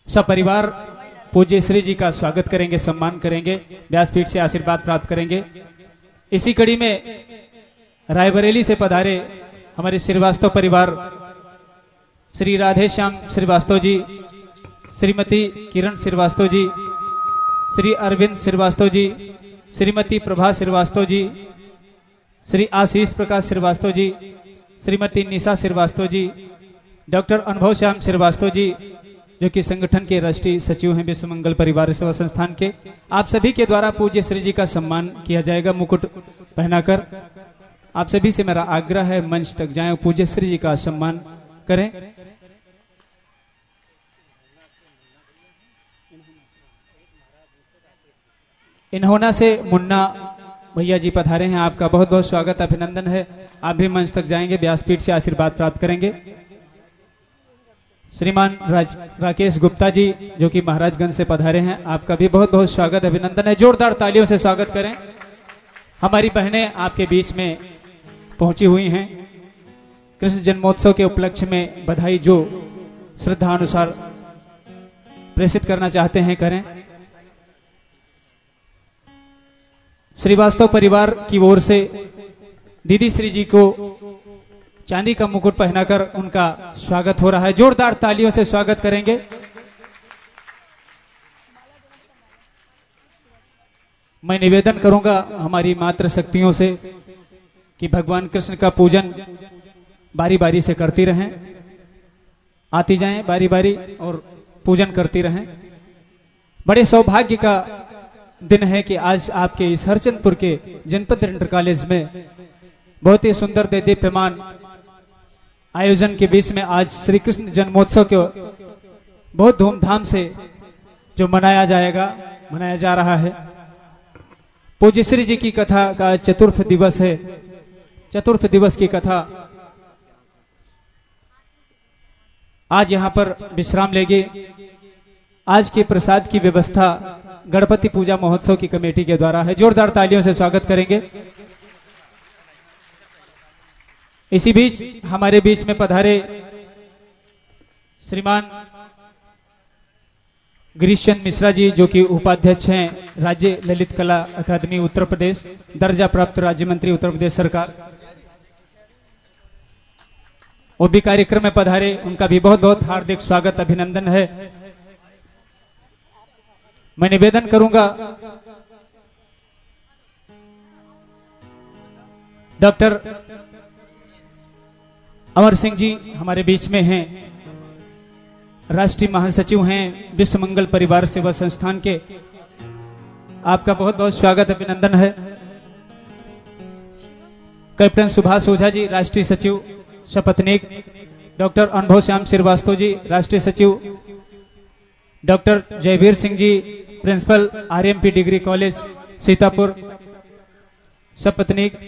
सपरिवार पूज्य श्री जी का स्वागत करेंगे, सम्मान करेंगे, व्यासपीठ से आशीर्वाद प्राप्त करेंगे। इसी कड़ी में रायबरेली से पधारे हमारे श्रीवास्तव परिवार, श्री राधे श्याम श्रीवास्तव जी, श्रीमती किरण श्रीवास्तव जी, श्री अरविंद श्रीवास्तव जी, श्रीमती प्रभा श्रीवास्तव जी, श्री आशीष प्रकाश श्रीवास्तव जी, श्रीमती निशा श्रीवास्तव जी, डॉक्टर अनुभव श्याम श्रीवास्तव जी जो कि संगठन के राष्ट्रीय सचिव हैं विश्व मंगल परिवार सेवा संस्थान के। आप सभी के द्वारा पूज्य श्री जी का सम्मान किया जाएगा मुकुट पहनाकर। आप सभी से मेरा आग्रह है मंच तक जाएं, पूज्य श्री जी का सम्मान करें। इन्होंने से मुन्ना भैया जी पधारे हैं। आपका बहुत बहुत स्वागत अभिनंदन है। आप भी मंच तक जाएंगे, व्यासपीठ से आशीर्वाद प्राप्त करेंगे। श्रीमान राकेश गुप्ता जी जो कि महाराजगंज से पधारे हैं, आपका भी बहुत बहुत स्वागत अभिनंदन है। जोरदार तालियों से स्वागत करें। हमारी बहनें आपके बीच में पहुंची हुई हैं। कृष्ण जन्मोत्सव के उपलक्ष्य में बधाई जो श्रद्धा अनुसार प्रेषित करना चाहते हैं करें। श्रीवास्तव परिवार की ओर से दीदी श्री जी को चांदी का मुकुट पहनाकर उनका स्वागत हो रहा है। जोरदार तालियों से स्वागत करेंगे। मैं निवेदन करूंगा हमारी मातृ शक्तियों से कि भगवान कृष्ण का पूजन बारी बारी से करती रहें, आती जाएं बारी बारी और पूजन करती रहें। बड़े सौभाग्य का दिन है कि आज आपके इस हरचंदपुर के जनपद इंटर कॉलेज में बहुत ही सुंदर देदीप्यमान आयोजन के बीच में आज श्री कृष्ण जन्मोत्सव को बहुत धूमधाम से जो मनाया जा रहा है। पूज्य श्री जी की कथा का चतुर्थ दिवस है। चतुर्थ दिवस की कथा आज यहाँ पर विश्राम लेगी। आज के प्रसाद की व्यवस्था गणपति पूजा महोत्सव की कमेटी के द्वारा है। जोरदार तालियों से स्वागत करेंगे। इसी बीच हमारे बीच में पधारे श्रीमान गिरीश मिश्रा जी जो कि उपाध्यक्ष हैं राज्य ललित कला अकादमी उत्तर प्रदेश, दर्जा प्राप्त राज्य मंत्री उत्तर प्रदेश सरकार, वो भी कार्यक्रम में पधारे। उनका भी बहुत बहुत हार्दिक स्वागत अभिनंदन है। मैं निवेदन करूंगा डॉक्टर अमर सिंह जी हमारे बीच में हैं, राष्ट्रीय महासचिव हैं विश्व मंगल परिवार सेवा संस्थान के। आपका बहुत बहुत स्वागत अभिनंदन है। कैप्टन सुभाष ओझा जी राष्ट्रीय सचिव शपथनीक, डॉक्टर अनुभव श्याम श्रीवास्तव जी राष्ट्रीय सचिव, doctor Jaiveer Singh ji principal RMP degree college Sitapur शपथनीक।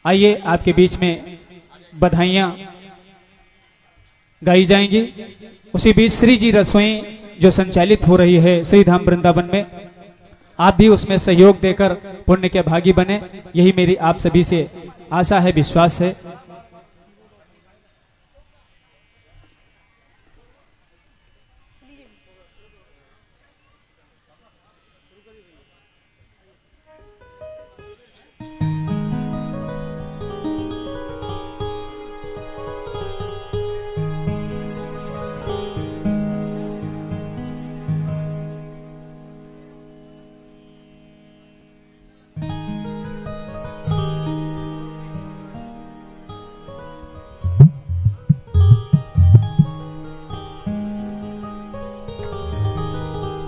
आइए आपके बीच में बधाइयां गाई जाएंगी। उसी बीच श्री जी रसोई जो संचालित हो रही है श्री धाम वृंदावन में, आप भी उसमें सहयोग देकर पुण्य के भागी बने, यही मेरी आप सभी से आशा है, विश्वास है।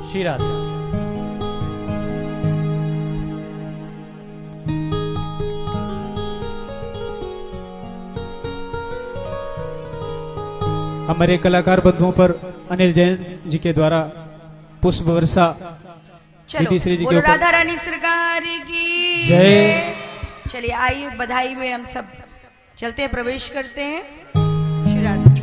श्री राधे। हमारे कलाकार बंधुओं पर अनिल जैन जी के द्वारा पुष्प वर्षा चलो श्री जी के बोलो ऊपर। राधा रानी सरकार की जय। चलिए आइए बधाई में हम सब चलते हैं, प्रवेश करते हैं। श्री राधा।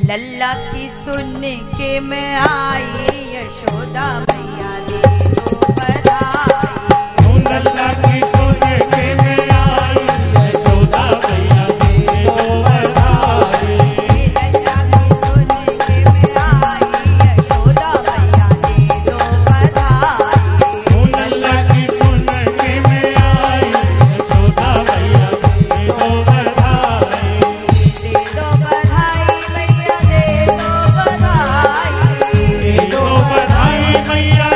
लल्ला की सुनने के मैं आई, यशोदा मैया दे दो बधाई। लल्ला की सुन के मैं आई, यशोदा मैया दे दो बधाई। लल्ला की सुन के मैं आई, यशोदा मैया दे दो बधाई। लल्ला की सुन के मैं आई, यशोदा मैया दे दो बधाई। दे दो बधाई मैया दे दो बधाई। दे दो बधाई मैया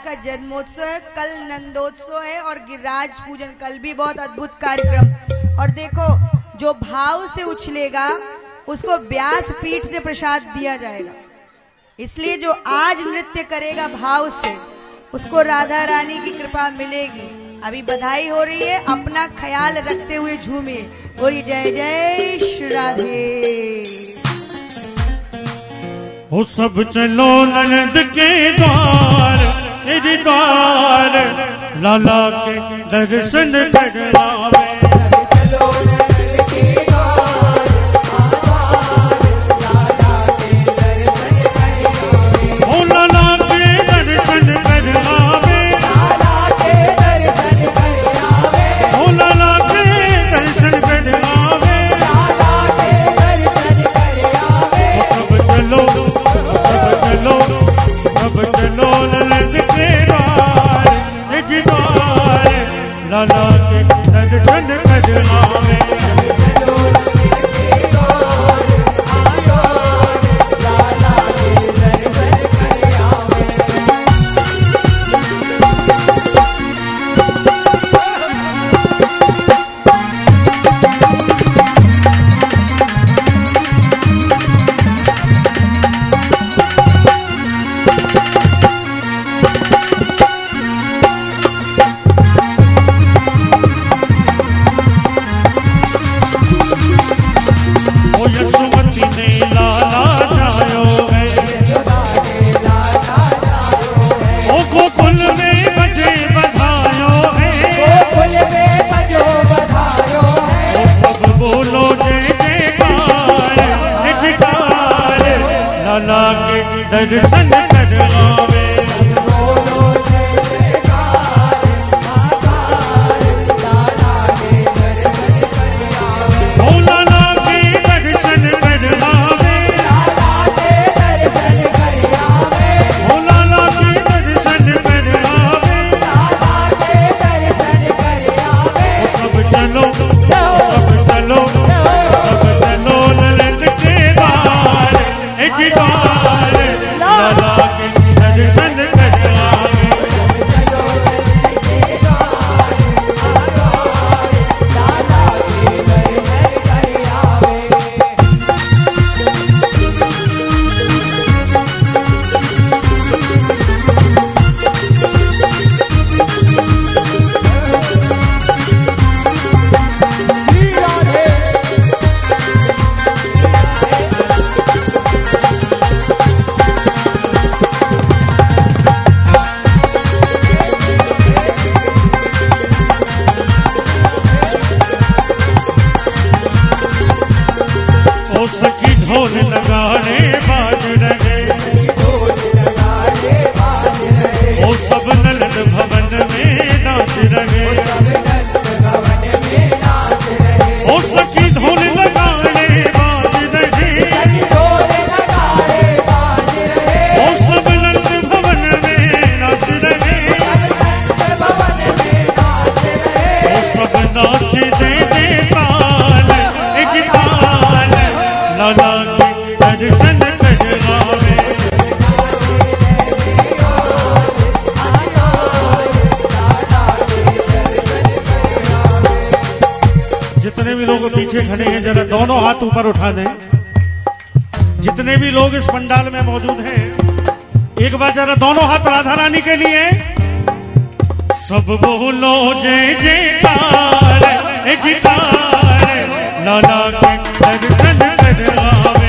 का जन्मोत्सव है, कल नंदोत्सव है और गिरिराज पूजन कल भी बहुत अद्भुत कार्यक्रम। और देखो जो भाव से उछलेगा उसको व्यास पीठ से प्रसाद दिया जाएगा। इसलिए जो आज नृत्य करेगा भाव से उसको राधा रानी की कृपा मिलेगी। अभी बधाई हो रही है, अपना ख्याल रखते हुए झूमिए, बोलिए जय जय श्री राधे। हो सब चलो ननद के द्वार, तेरे द्वार लाला के दर्शन करवावे। लाला के दर्शन करवावे। दर्शन करवावे। लाला के दर्शन करवावे। लाला के दर्शन करवावे। सब चलो सब चलो सब चलो ननद के द्वार, द्वार लाला के दर्शन करवावे। सखी ढोल लगाने बाज रहे, ओ सब नंद भवन में नाच रहे। ओ सखी ढोल लगाने बाज रहे, ओ सब नंद भवन में नाच रहे। ओ सब नाच दे दे ताल ताल, लाला के दर्शन करवावे। जितने भी लोग पीछे खड़े हैं जरा दोनों हाथ ऊपर उठा दें। जितने भी लोग इस पंडाल में मौजूद हैं एक बार जरा दोनों हाथ राधा रानी के लिए। सब बोलो जय जयकार जयकार, लाला के दर्शन करवावे।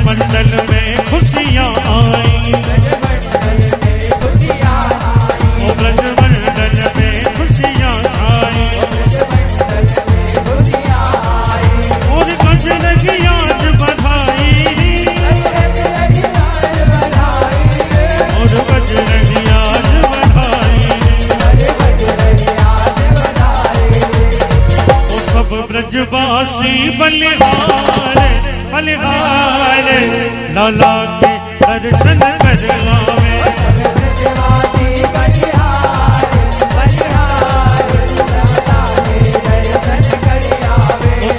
मंडल में खुशियाँ आई, ब्रजवासी बलिहार बलिहार लाला के दर्शन करवावे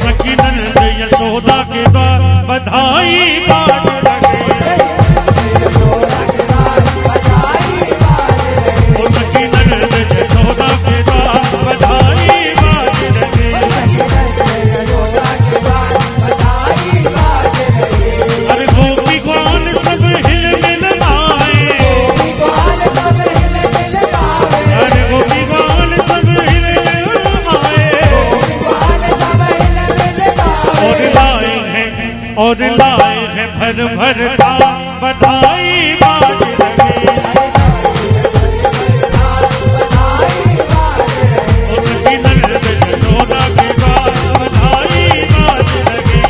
सखी नंद यशोदा के द्वार बधाई बाज लगे सखी नंद यशोदा के द्वार बधाई बाज लगे अरे गोपी ग्वाल सब हिल मिल आए अरे गोपी ग्वाल सब हिल मिल आए और लाए हैं भर भर का बधाई बाज लगे उसकी नंद यशोदा के द्वार बधाई बाज लगे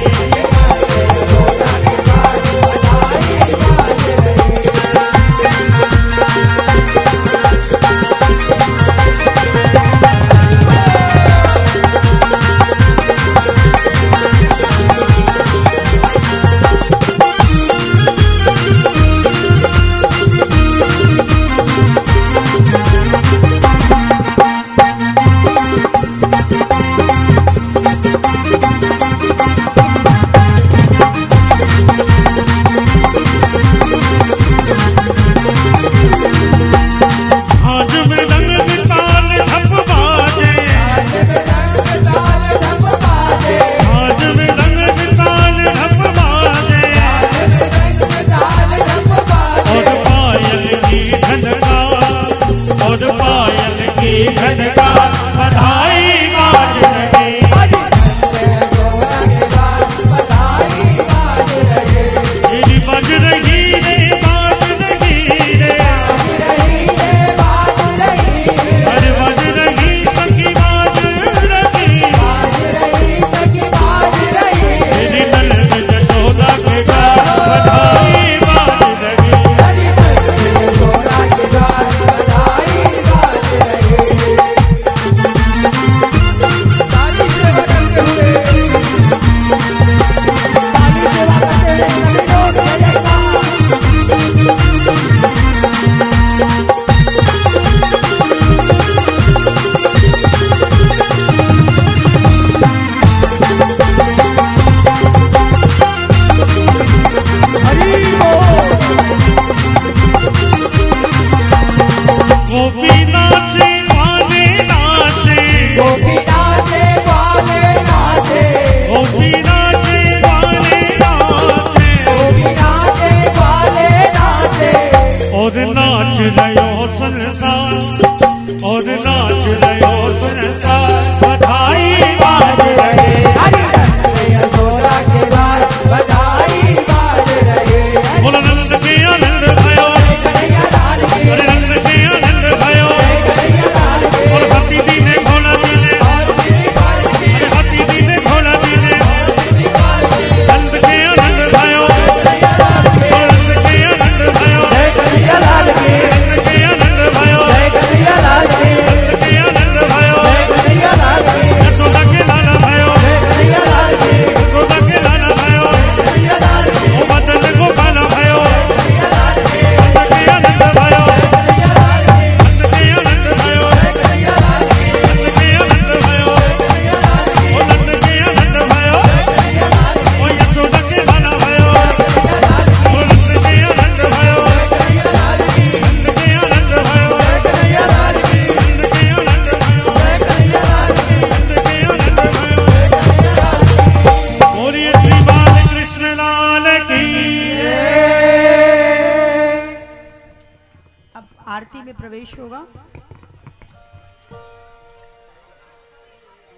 आरती में प्रवेश होगा।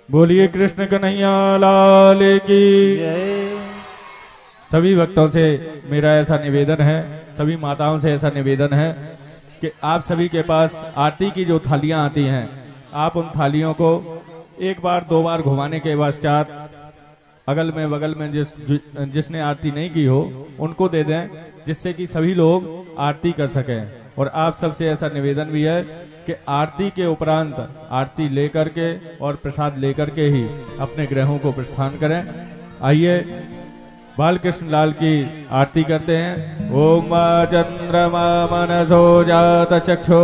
बोलिए कृष्ण कन्हैया लाल की सभी भक्तों से मेरा ऐसा निवेदन है, सभी माताओं से ऐसा निवेदन है कि आप सभी के पास आरती की जो थालियां आती हैं, आप उन थालियों को एक बार दो बार घुमाने के पश्चात अगल में बगल में जिसने आरती नहीं की हो उनको दे दें, जिससे कि सभी लोग आरती कर सकें। और आप सबसे ऐसा निवेदन भी है कि आरती के उपरांत आरती लेकर के और प्रसाद लेकर के ही अपने गृहों को प्रस्थान करें। आइए बालकृष्ण लाल की आरती करते हैं। ओम चंद्रमा मनसो जात चक्षो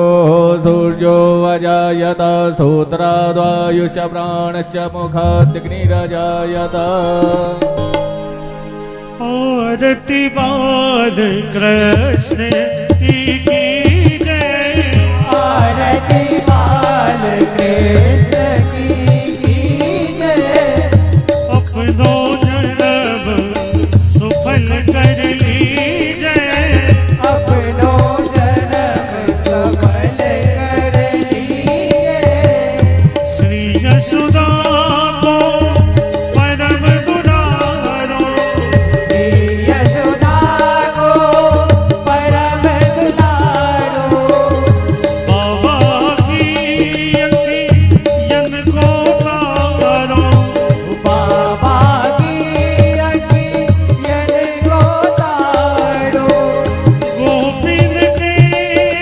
सूर्यो अजायत सूत्राद्वायुष प्राणश्च मुखाग्निरजायत। आरती बाल कृष्ण की जय, आरती बाल कृष्ण की जय। अपनों जन्म सुफल कर लीजय, अपनों जन्म सफल कर लीजय। श्री यशोदा को परम दुलारो, श्री यशोदा को परम दुलारो। बाबा की अखियन को तारो, बाबा की अखियन को तारो। गोपिन के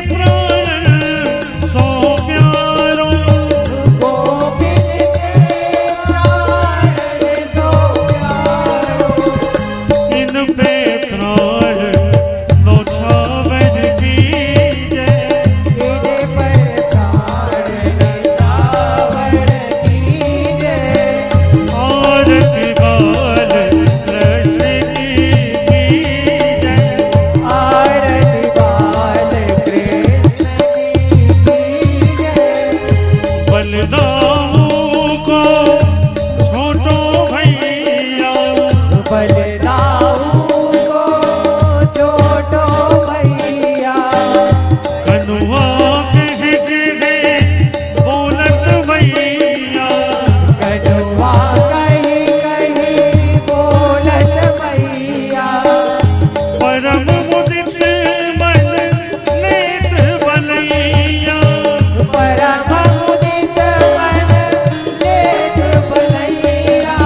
प्राण सो प्यारो, गोविंद के प्राण सो प्यारो। इन पे प्राण नौछावर कीजय, इन्हें पर प्राण नचावर कीजय। आरती बाल कृष्ण की जय, आरती बाल कृष्ण की जय। बलदाऊ को छोटो भैया, बलदाऊ को छोटो भैया। कनुआ कह के बोलत भैया, कनुआ कहीं कहीं बोलत भैया। परम मुदित मन नेत बनैया, परम मुदित मन लेत बनैया।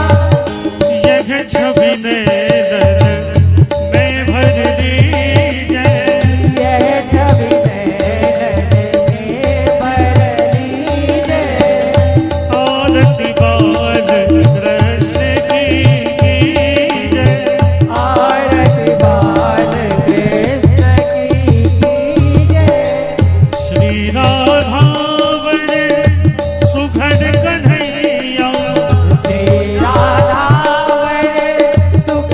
यह छवि नैनन में भर लीजय, यह छवि नैनन में भर लीजय। आरती बाल कृष्ण की जय, आरती बाल कृष्ण की जय। श्री राधा बड़े सुघड़ कन्हैया, श्री राधा बड़े सुख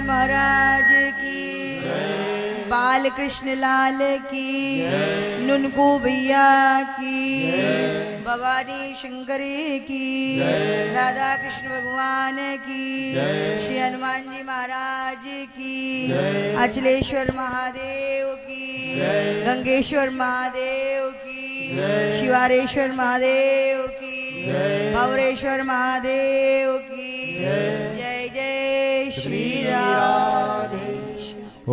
महाराज की, बाल कृष्ण लाल की, नुनको भैया की, भवानी शंकरी की, राधा कृष्ण भगवान की, श्री हनुमान जी महाराज की, अचलेश्वर महादेव की, गंगेश्वर महादेव की, शिवारेश्वर महादेव की, भवरेश्वर महादेव की। जय जय श्री राधे।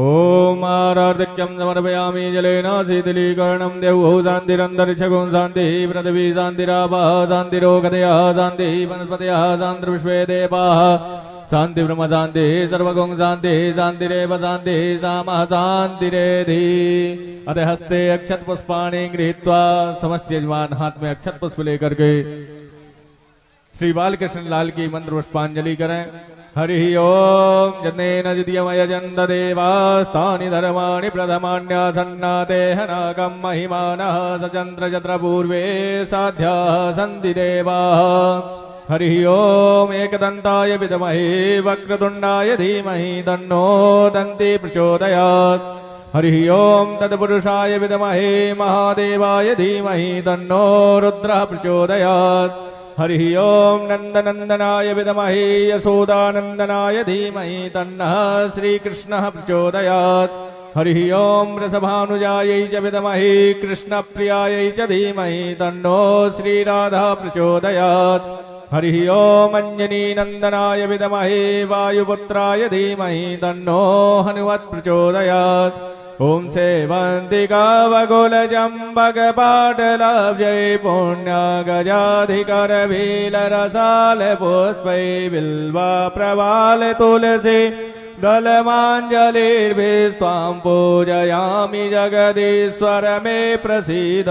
ओम आरार्धक्यं समर्पयामि जलेन शीतलीकरणं देवो शान्तिरन्तरिक्षगुं शान्तिः पृथिवी शान्तिरापः शान्तिरोगदयः शान्तिः वनस्पतयः शान्तिर्विश्वे देवाः शान्ति ब्रह्म शान्तिः सर्वगुं शान्तिः शान्तिरेव शान्तिः सामः शान्तिरेधि। अत हस्ते अक्षत पुष्पाणि गृहीत्वा समस्त यजमान हाथ में अक्षत पुष्प लेकर के श्री बालकृष्ण लाल की मंत्र पुष्पांजलि करें। हरि ओम जनेन जिद्यमयजन्त देवास्तानि धर्माणि प्रथमान्यासन्नाते हनाकं महिमानः सचन्द्र चत्र पूर्वे साध्याः सन्ति देवाः। हरि ओम एकदन्ताय विद्महे वक्रतुण्डाय धीमहि तन्नो दन्ति प्रचोदयात्। हरि ओम तत्पुरुषाय विद्महे महादेवाय धीमहि तन्नो रुद्रः प्रचोदयात्। हरि ओम नंदनंदनाय विद्महे यशोदानंदनाय धीमहि तन्नः श्रीकृष्णः प्रचोदयात्। हरि ओम वृषभानुजायै च विद्महे कृष्णप्रियायै च धीमहि तन्नो श्रीराधा प्रचोदयात्। हरि ओम अंजनी नंदनाय विद्महे वायुपुत्राय धीमहि तन्नो हनुमत् प्रचोदयात्। ओम सेवन्तिकावकुलचम्बकपाटलाब्जै पुण्यगजाधिकरभीलरसालपुष्पै बिल्वा प्रवाल तुलसी दलमाञ्जलिर्भिस्त्वां पूजयामि जगदीश्वर मे प्रसीद।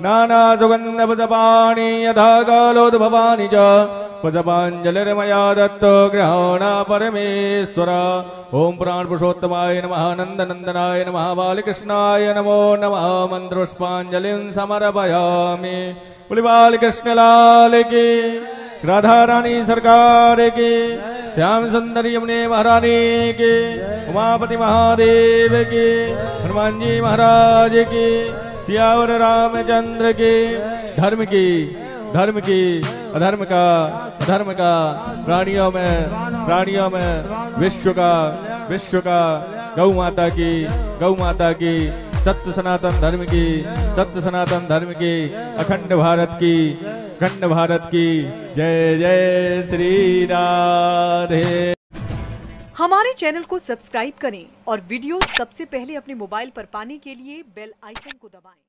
नानासुगन्धपुष्पाणि यथा कालोद्भवानि च पुष्पाञ्जलिर्मया दत्तो ग्रहण परमेश्वर। ओम प्राण पुरुषोत्तमाय नमः नंदनंदनाय नमः बालकृष्णाय नमो नमः मंत्रोष्पांजलिं समर्पयामि। बोले बालकृष्ण लाल की, राधा रानी सरकार की, श्याम सुंदर यमुने महारानी की, उमापति महादेव की, हनुमान जी महाराज की, सियावर रामचंद्र की। धर्म की, धर्म की, अधर्म का, अधर्म का, प्राणियों में विश्व का, विश्व का, गौ माता की, गौ माता की, सत्य सनातन धर्म की, सत्य सनातन धर्म की, अखंड भारत की, अखंड भारत की। जय जय श्री राधे। हमारे चैनल को सब्सक्राइब करें और वीडियो सबसे पहले अपने मोबाइल पर पाने के लिए बेल आइकन को दबाएं।